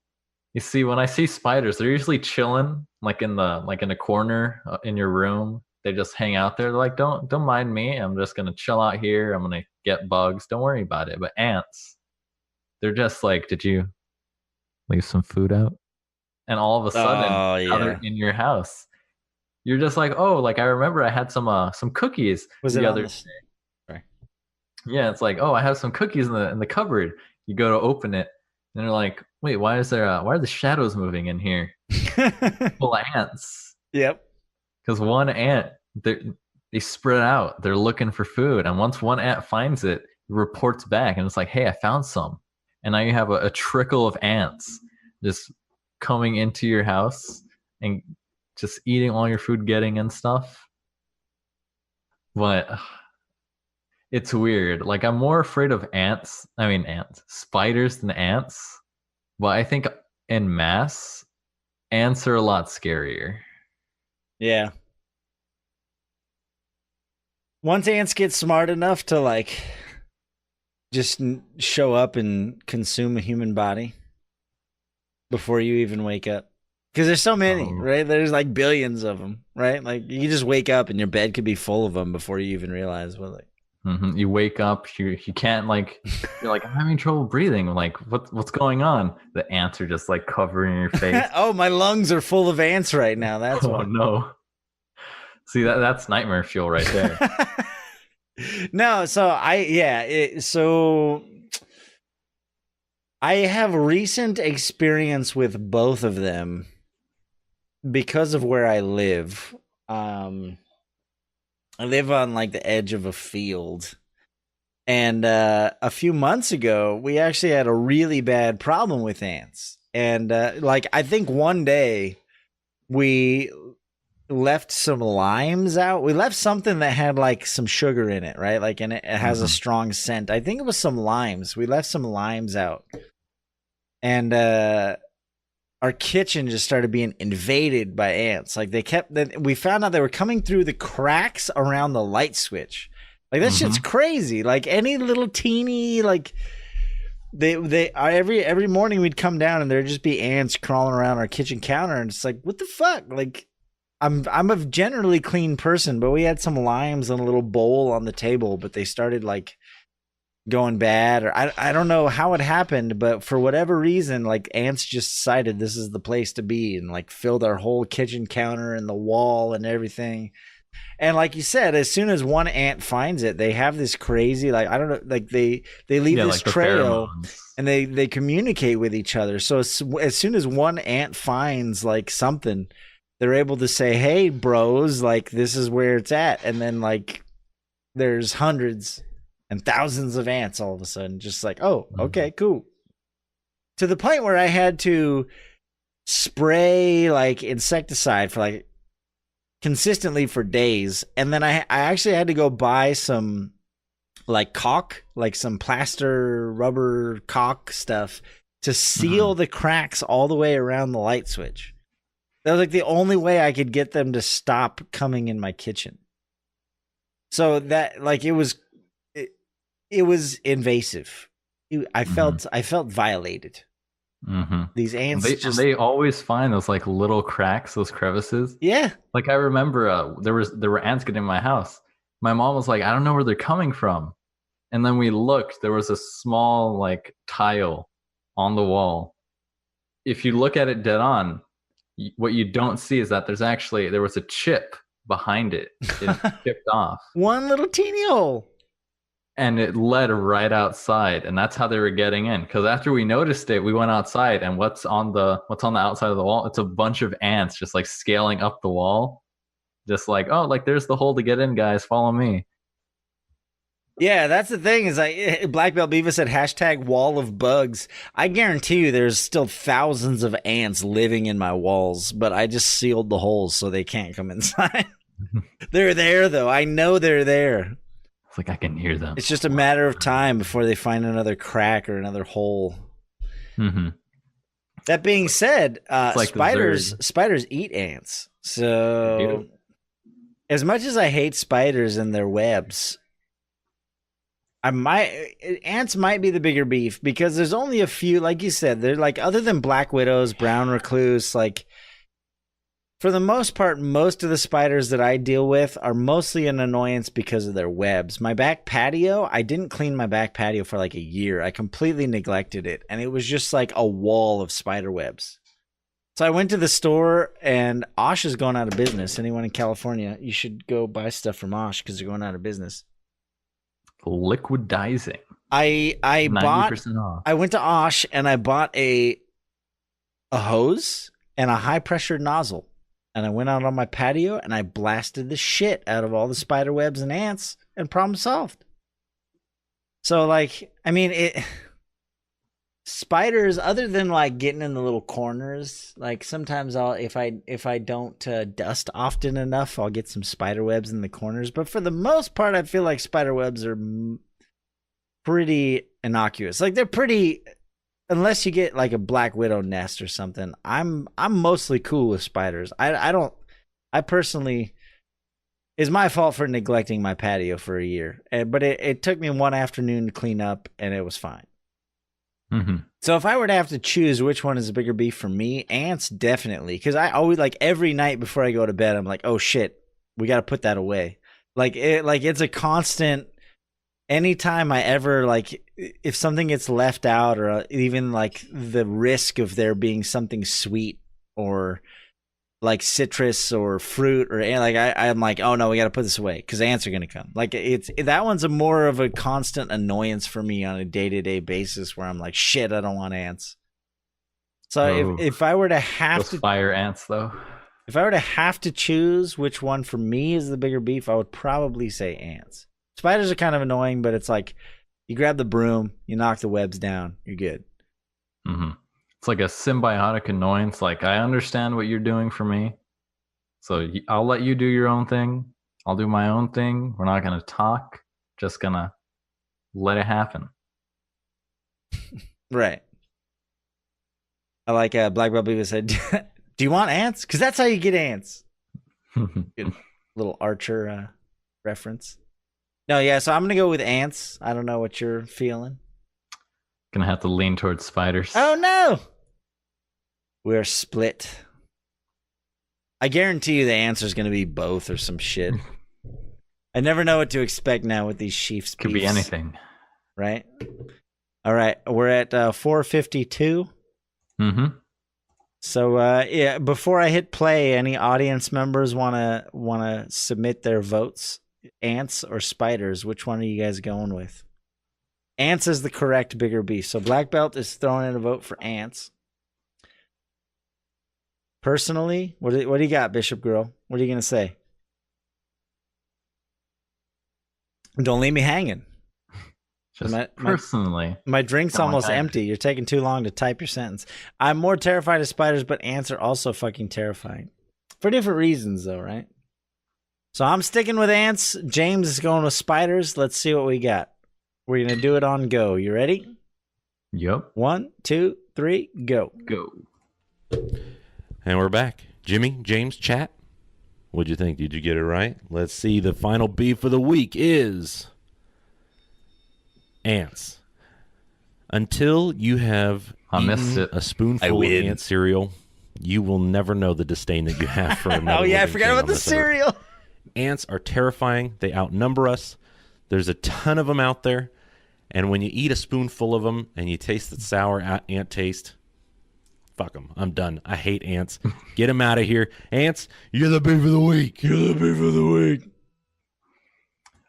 You see, when I see spiders, they're usually chilling like in the corner in your room. They just hang out there. They're like, don't mind me. I'm just going to chill out here. I'm going to get bugs. Don't worry about it. But ants, they're just like, did you leave some food out? And all of a sudden, now they're in your house. You're just like, oh, like I remember I had some cookies the other day. Sorry. Yeah, it's like, oh, I have some cookies in the cupboard. You go to open it, and they're like, wait, why are the shadows moving in here? Full of ants. Yep. Because one ant, they spread out. They're looking for food, and once one ant finds it, it reports back, and it's like, hey, I found some. And now you have a trickle of ants just coming into your house and just eating all your food, getting and stuff. But it's weird. Like, I'm more afraid of spiders than ants. But I think en masse, ants are a lot scarier. Yeah. Once ants get smart enough to like just show up and consume a human body before you even wake up. Because there's so many, right? There's like billions of them, right? Like you just wake up and your bed could be full of them before you even realize what. Like, you wake up, you can't like, you're like, I'm having trouble breathing. Like, what's going on? The ants are just like covering your face. Oh, my lungs are full of ants right now. That's no. See, that's nightmare fuel right there. No, so I have recent experience with both of them because of where I live. I live on like the edge of a field, and a few months ago we actually had a really bad problem with ants. And like I think one day we left some limes out. We left something that had like some sugar in it, right? Like, and it has a strong scent. I think it was some limes. We left some limes out, and our kitchen just started being invaded by ants. Like we found out they were coming through the cracks around the light switch. Like that shit's crazy. Like any little teeny, like they every morning we'd come down and there'd just be ants crawling around our kitchen counter, and it's like, what the fuck? Like I'm a generally clean person, but we had some limes in a little bowl on the table, but they started like going bad, or I don't know how it happened, but for whatever reason, like ants just decided this is the place to be and like filled our whole kitchen counter and the wall and everything. And like you said, as soon as one ant finds it, they have this crazy, like, I don't know, like they leave this like trail and they communicate with each other. So as soon as one ant finds like something, they're able to say, hey bros, like this is where it's at. And then like there's hundreds and thousands of ants all of a sudden, just like, oh, okay, cool. To the point where I had to spray like insecticide for like consistently for days. And then I actually had to go buy some like caulk, like some plaster rubber caulk stuff to seal the cracks all the way around the light switch. That was like the only way I could get them to stop coming in my kitchen. So that like it was invasive. I felt violated. These ants they always find those like little cracks, those crevices. Yeah. Like I remember there were ants getting in my house, my mom was like, I don't know where they're coming from. And then we looked, there was a small like tile on the wall. If you look at it dead on, what you don't see is that there was a chip behind it. It chipped off. One little teeny hole. And it led right outside, and that's how they were getting in. Because after we noticed it, we went outside, and what's on the outside of the wall? It's a bunch of ants just like scaling up the wall, just like, oh, like there's the hole to get in, guys. Follow me. Yeah, that's the thing. Is like Black Belt Beavis said hashtag wall of bugs. I guarantee you, there's still thousands of ants living in my walls, but I just sealed the holes so they can't come inside. They're there though. I know they're there. It's like I can hear them. It's just a matter of time before they find another crack or another hole. Mm-hmm. That being said, like spiders eat ants. So as much as I hate spiders and their webs, ants might be the bigger beef because there's only a few, like you said, they're like, other than black widows, brown recluse, like for the most part, most of the spiders that I deal with are mostly an annoyance because of their webs. My back patio, I didn't clean my back patio for like a year. I completely neglected it, and it was just like a wall of spider webs. So I went to the store, and Osh is going out of business. Anyone in California, you should go buy stuff from Osh because they're going out of business. Liquidizing. I 90% off. I went to Osh and I bought a hose and a high pressure nozzle. And I went out on my patio and I blasted the shit out of all the spider webs and ants, and problem solved. So, like, I mean, spiders, other than like getting in the little corners, like sometimes if I don't dust often enough, I'll get some spider webs in the corners. But for the most part, I feel like spider webs are pretty innocuous. Like they're pretty. Unless you get like a black widow nest or something, I'm mostly cool with spiders. I personally, it's my fault for neglecting my patio for a year, but it took me one afternoon to clean up and it was fine. Mm-hmm. So if I were to have to choose which one is a bigger beef for me, ants definitely, because I always, like, every night before I go to bed, I'm like, oh shit, we got to put that away. It's a constant. Anytime I ever, like, if something gets left out, or even like the risk of there being something sweet or like citrus or fruit, or like I'm like, oh no, we got to put this away because ants are gonna come. Like that one's a more of a constant annoyance for me on a day-to-day basis, where I'm like, shit, I don't want ants. So if I were to have to fire ants though, if I were to have to choose which one for me is the bigger beef, I would probably say ants. Spiders are kind of annoying, but it's like you grab the broom, you knock the webs down, you're good. Mm-hmm. It's like a symbiotic annoyance. Like, I understand what you're doing for me, so I'll let you do your own thing. I'll do my own thing. We're not going to talk. Just going to let it happen. Right. I like Black Belt Beavis said, do you want ants? Because that's how you get ants. Good little Archer reference. No, yeah, so I'm going to go with ants. I don't know what you're feeling. Gonna have to lean towards spiders. Oh, no! We're split. I guarantee you the answer's going to be both or some shit. I never know what to expect now with these Sheefs. Could be anything. Right? All right, we're at 4:52. Mm-hmm. So, yeah, before I hit play, any audience members wanna submit their votes? Ants or spiders? Which one are you guys going with? Ants is the correct bigger beef. So Black Belt is throwing in a vote for ants. Personally, what do you got, Bishop Girl? What are you going to say? Don't leave me hanging. Just personally. My drink's almost empty. You're taking too long to type your sentence. I'm more terrified of spiders, but ants are also fucking terrifying. For different reasons, though, right? So I'm sticking with ants. James is going with spiders. Let's see what we got. We're going to do it on go. You ready? Yep. 1, 2, 3, go. Go. And we're back. Jimmy, James, chat. What'd you think? Did you get it right? Let's see. The final beef of the week is ants. Until you have eaten a spoonful of ant cereal, you will never know the disdain that you have for another. Oh, yeah, I forgot about the cereal. ants are terrifying. They outnumber us. There's a ton of them out there. And when you eat a spoonful of them and you taste the sour ant taste, fuck them. I'm done. I hate ants. Get them out of here. Ants, you're the beef of the week. You're the beef of the week.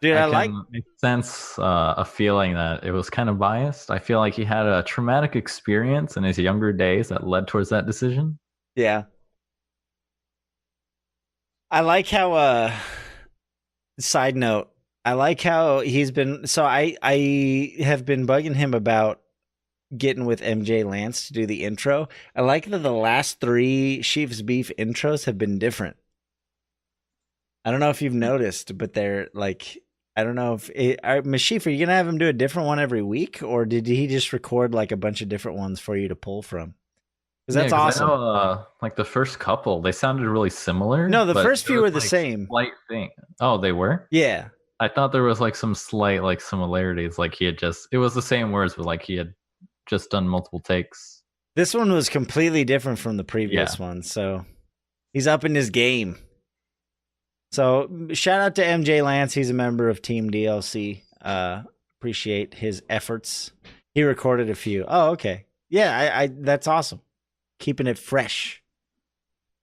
Dude, I can like... make sense a feeling that it was kind of biased. I feel like he had a traumatic experience in his younger days that led towards that decision. Yeah. I like how, side note, I like how he's been, so I have been bugging him about getting with MJ Lance to do the intro. I like that the last 3 Sheef's Beef intros have been different. I don't know if you've noticed, but they're like, I don't know if Meshyf, are you gonna have him do a different one every week, or did he just record like a bunch of different ones for you to pull from? Because that's awesome. I know, like the first couple, they sounded really similar. No, the first few were the same. Slight thing. Oh, they were? Yeah. I thought there was like some slight like similarities. Like it was the same words, but like he had just done multiple takes. This one was completely different from the previous one, so he's up in his game. So shout out to MJ Lance. He's a member of Team DLC. Appreciate his efforts. He recorded a few. Oh, okay. Yeah, I that's awesome. Keeping it fresh.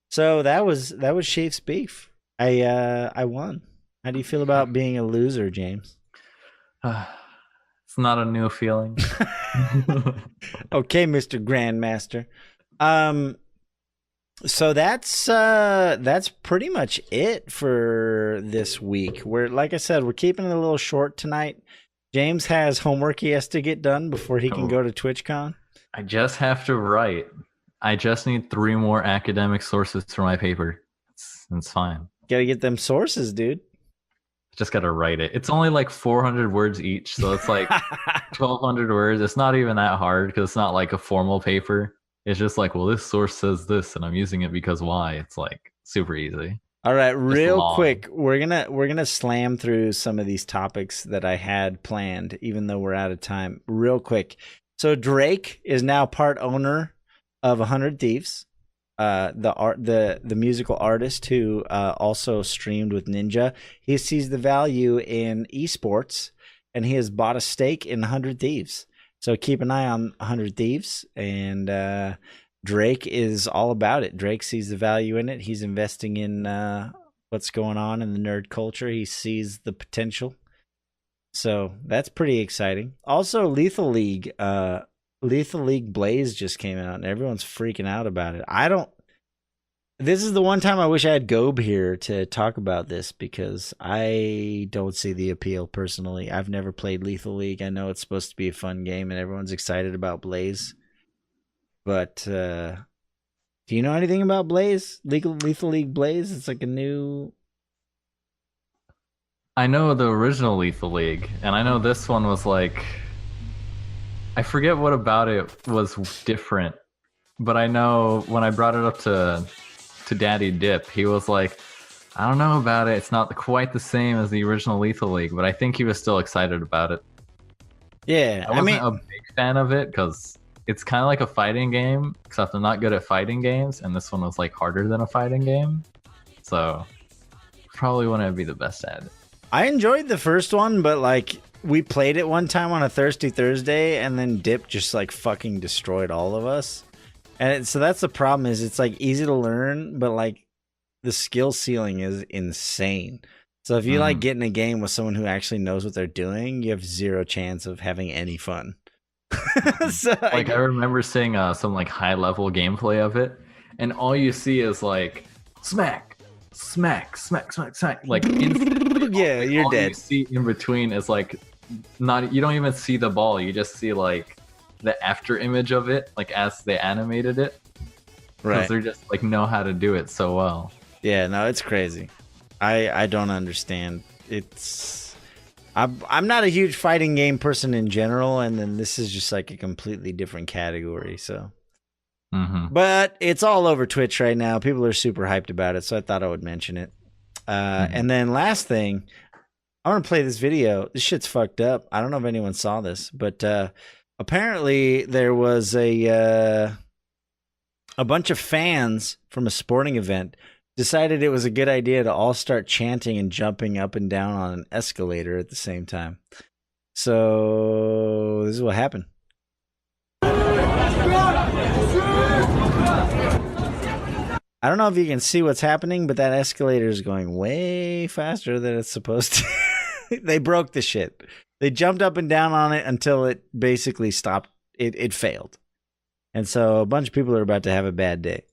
So that was Sheef's Beef. I won. How do you feel about being a loser, James? It's not a new feeling. Okay, Mr. Grandmaster. So that's pretty much it for this week. Like I said, we're keeping it a little short tonight. James has homework he has to get done before he can go to TwitchCon. I just have to write. I just need 3 more academic sources for my paper. It's fine. Gotta get them sources, dude. Just gotta write it. It's only like 400 words each, so it's like 1,200 words. It's not even that hard because it's not like a formal paper. It's just like, well, this source says this, and I'm using it because why? It's like super easy. All right, real quick, we're gonna slam through some of these topics that I had planned, even though we're out of time. Real quick. So Drake is now part owner of 100 Thieves. The musical artist who also streamed with Ninja. He sees the value in esports, and he has bought a stake in 100 Thieves. So keep an eye on 100 Thieves, and Drake is all about it. Drake sees the value in it. He's investing in what's going on in the nerd culture. He sees the potential. So that's pretty exciting. Also, Leathal League Blaze just came out, and everyone's freaking out about it. This is the one time I wish I had Gobe here to talk about this, because I don't see the appeal personally. I've never played Leathal League. I know it's supposed to be a fun game, and everyone's excited about Blaze. But do you know anything about Blaze? Leathal League Blaze? It's like a new... I know the original Leathal League, and I know this one was like... I forget what about it was different, but I know when I brought it up to Daddy Dip, he was like, I don't know about it. It's not quite the same as the original Leathal League, but I think he was still excited about it. Yeah, I wasn't a big fan of it because it's kind of like a fighting game, except I'm not good at fighting games, and this one was like harder than a fighting game, so probably wouldn't be the best at it. I enjoyed the first one, but like we played it one time on a Thirsty Thursday, and then Dip just like fucking destroyed all of us. And so that's the problem, is it's like easy to learn, but like the skill ceiling is insane. So if you like get in a game with someone who actually knows what they're doing, you have zero chance of having any fun. So I remember seeing some like high level gameplay of it, and all you see is like smack, smack, smack, smack, smack. Like yeah, you're dead. You see in between is like you don't even see the ball. You just see like the after image of it, like as they animated it. Right. Because they're just like know how to do it so well. Yeah, no, it's crazy. I don't understand. I'm not a huge fighting game person in general, and then this is just like a completely different category. So, but it's all over Twitch right now. People are super hyped about it, so I thought I would mention it. And then last thing, I want to play this video. This shit's fucked up. I don't know if anyone saw this, but apparently there was a bunch of fans from a sporting event decided it was a good idea to all start chanting and jumping up and down on an escalator at the same time. So this is what happened. I don't know if you can see what's happening, but that escalator is going way faster than it's supposed to. They broke the shit. They jumped up and down on it until it basically stopped. It failed. And so a bunch of people are about to have a bad day.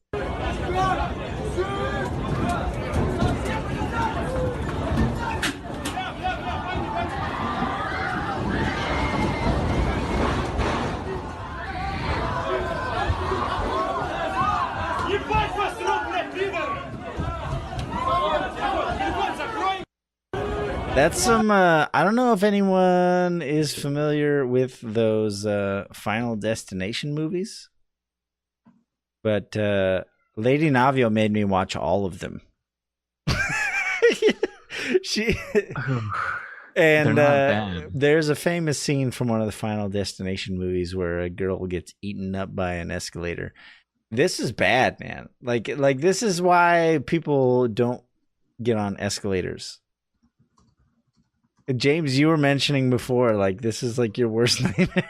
That's some, I don't know if anyone is familiar with those Final Destination movies, but Lady Navio made me watch all of them. There's a famous scene from one of the Final Destination movies where a girl gets eaten up by an escalator. This is bad, man. Like this is why people don't get on escalators. James, you were mentioning before, like this is like your worst nightmare.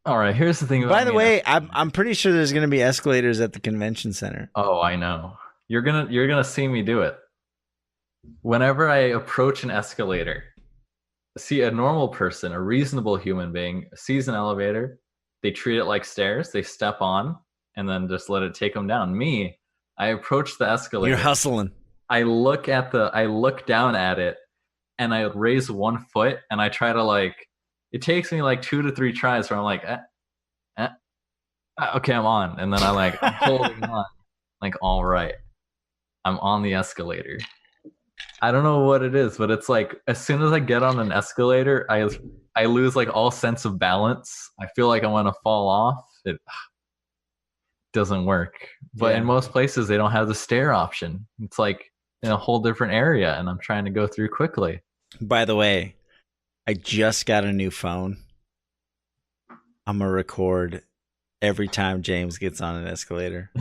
All right, here's the thing. By the way, I'm pretty sure there's gonna be escalators at the convention center. Oh, I know. You're gonna see me do it. Whenever I approach an escalator, see a normal person, a reasonable human being, sees an elevator, they treat it like stairs. They step on and then just let it take them down. Me, I approach the escalator. You're hustling. I look down at it, and I raise one foot, and I try to it takes me 2 to 3 tries where I'm like, okay, I'm on. And then I'm holding on, all right, I'm on the escalator. I don't know what it is, but it's as soon as I get on an escalator, I lose all sense of balance. I feel like I want to fall off. It doesn't work. But in most places, they don't have the stair option. It's in a whole different area, and I'm trying to go through quickly. By the way, I just got a new phone. I'm going to record every time James gets on an escalator.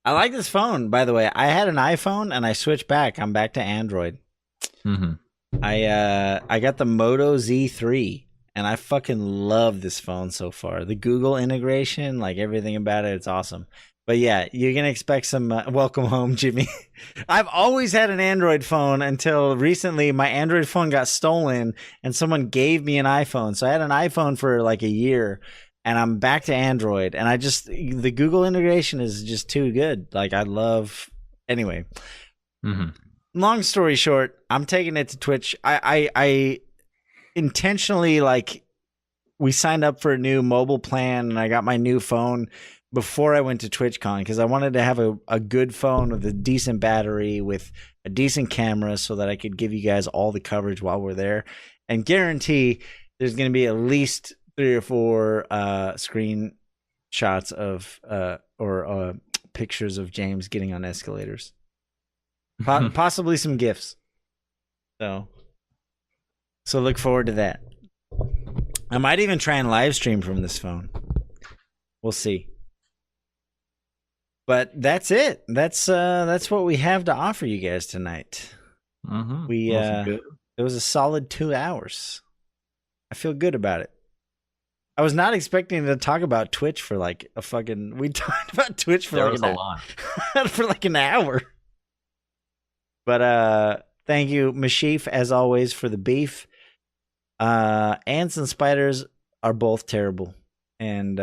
I like this phone, by the way. I had an iPhone, and I switched back. I'm back to Android. Mm-hmm. I got the Moto Z3, and I fucking love this phone so far. The Google integration, everything about it, it's awesome. But yeah, you're going to expect some welcome home, Jimmy. I've always had an Android phone until recently. My Android phone got stolen and someone gave me an iPhone. So I had an iPhone for a year and I'm back to Android. And the Google integration is just too good. Anyway. Mm-hmm. Long story short, I'm taking it to Twitch. I intentionally, we signed up for a new mobile plan and I got my new phone before I went to TwitchCon because I wanted to have a good phone with a decent battery, with a decent camera so that I could give you guys all the coverage while we're there and guarantee there's going to be at least 3 or 4 screenshots of or pictures of James getting on escalators. Possibly some GIFs. So look forward to that. I might even try and live stream from this phone. We'll see. But that's it. That's what we have to offer you guys tonight. Mm-hmm. It was a solid 2 hours. I feel good about it. I was not expecting to talk about Twitch for we talked about Twitch for a lot. for an hour. But thank you, Meshyf, as always, for the beef. Ants and spiders are both terrible, and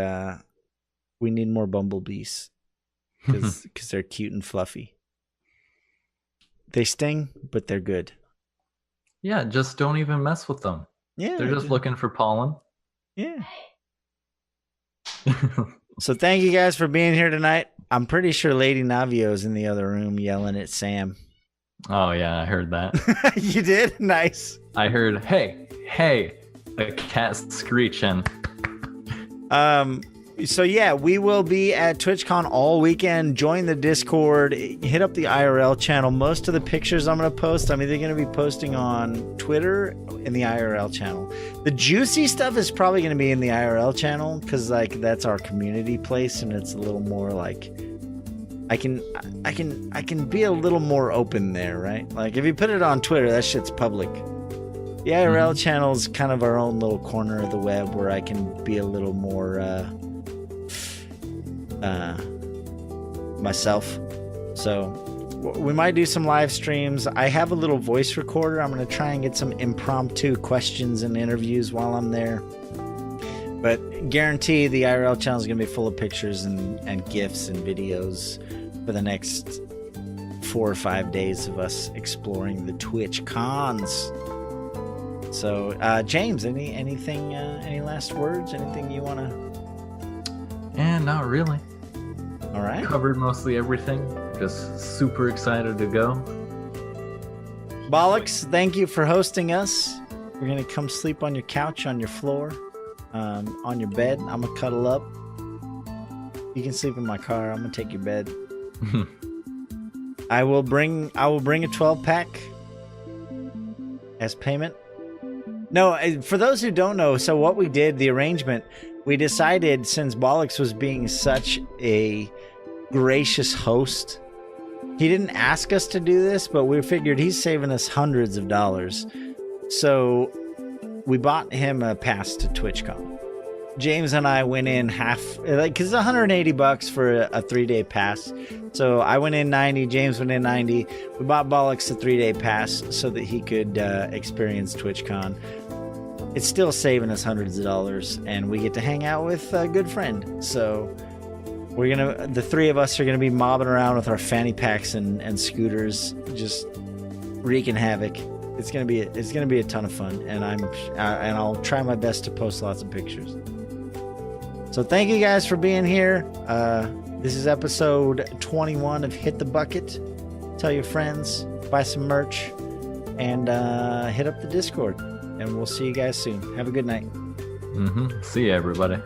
we need more bumblebees because they're cute and fluffy. They sting, but they're good. Yeah, just don't even mess with them. Yeah, they're just looking for pollen. Yeah. So thank you guys for being here tonight. I'm pretty sure Lady Navio is in the other room yelling at Sam. Oh yeah, I heard that. You did? Nice. I heard, hey, a cat screeching. So yeah, we will be at TwitchCon all weekend. Join the Discord, hit up the IRL channel. Most of the pictures I'm going to post, I'm either going to be posting on Twitter in the IRL channel. The juicy stuff is probably going to be in the IRL channel because like that's our community place and it's a little more like I can be a little more open there, right? Like if you put it on Twitter, that shit's public. The IRL channel is kind of our own little corner of the web where I can be a little more myself. So we might do some live streams. I have a little voice recorder. I'm going to try and get some impromptu questions and interviews while I'm there. But guarantee the IRL channel is going to be full of pictures and GIFs and videos for the next 4 or 5 days of us exploring the Twitch cons. So, James, anything, any last words? Anything you want to? And not really. All right. Covered mostly everything. Just super excited to go. Bollocks, thank you for hosting us. We're going to come sleep on your couch, on your floor, on your bed. I'm going to cuddle up. You can sleep in my car. I'm going to take your bed. I will bring a 12-pack as payment. No, for those who don't know, so what we did, the arrangement, we decided since Bollocks was being such a gracious host, he didn't ask us to do this, but we figured he's saving us hundreds of dollars. So we bought him a pass to TwitchCon. James and I went in because it's $180 for a 3-day pass. So I went in 90, James went in 90. We bought Bollocks a 3-day pass so that he could experience TwitchCon. It's still saving us hundreds of dollars, and we get to hang out with a good friend. So the three of us are gonna be mobbing around with our fanny packs and scooters, just wreaking havoc. It's gonna be a ton of fun, and I'll try my best to post lots of pictures. So thank you guys for being here. This is episode 21 of Hit the Bucket. Tell your friends, buy some merch, and hit up the Discord. And we'll see you guys soon. Have a good night. See you, everybody.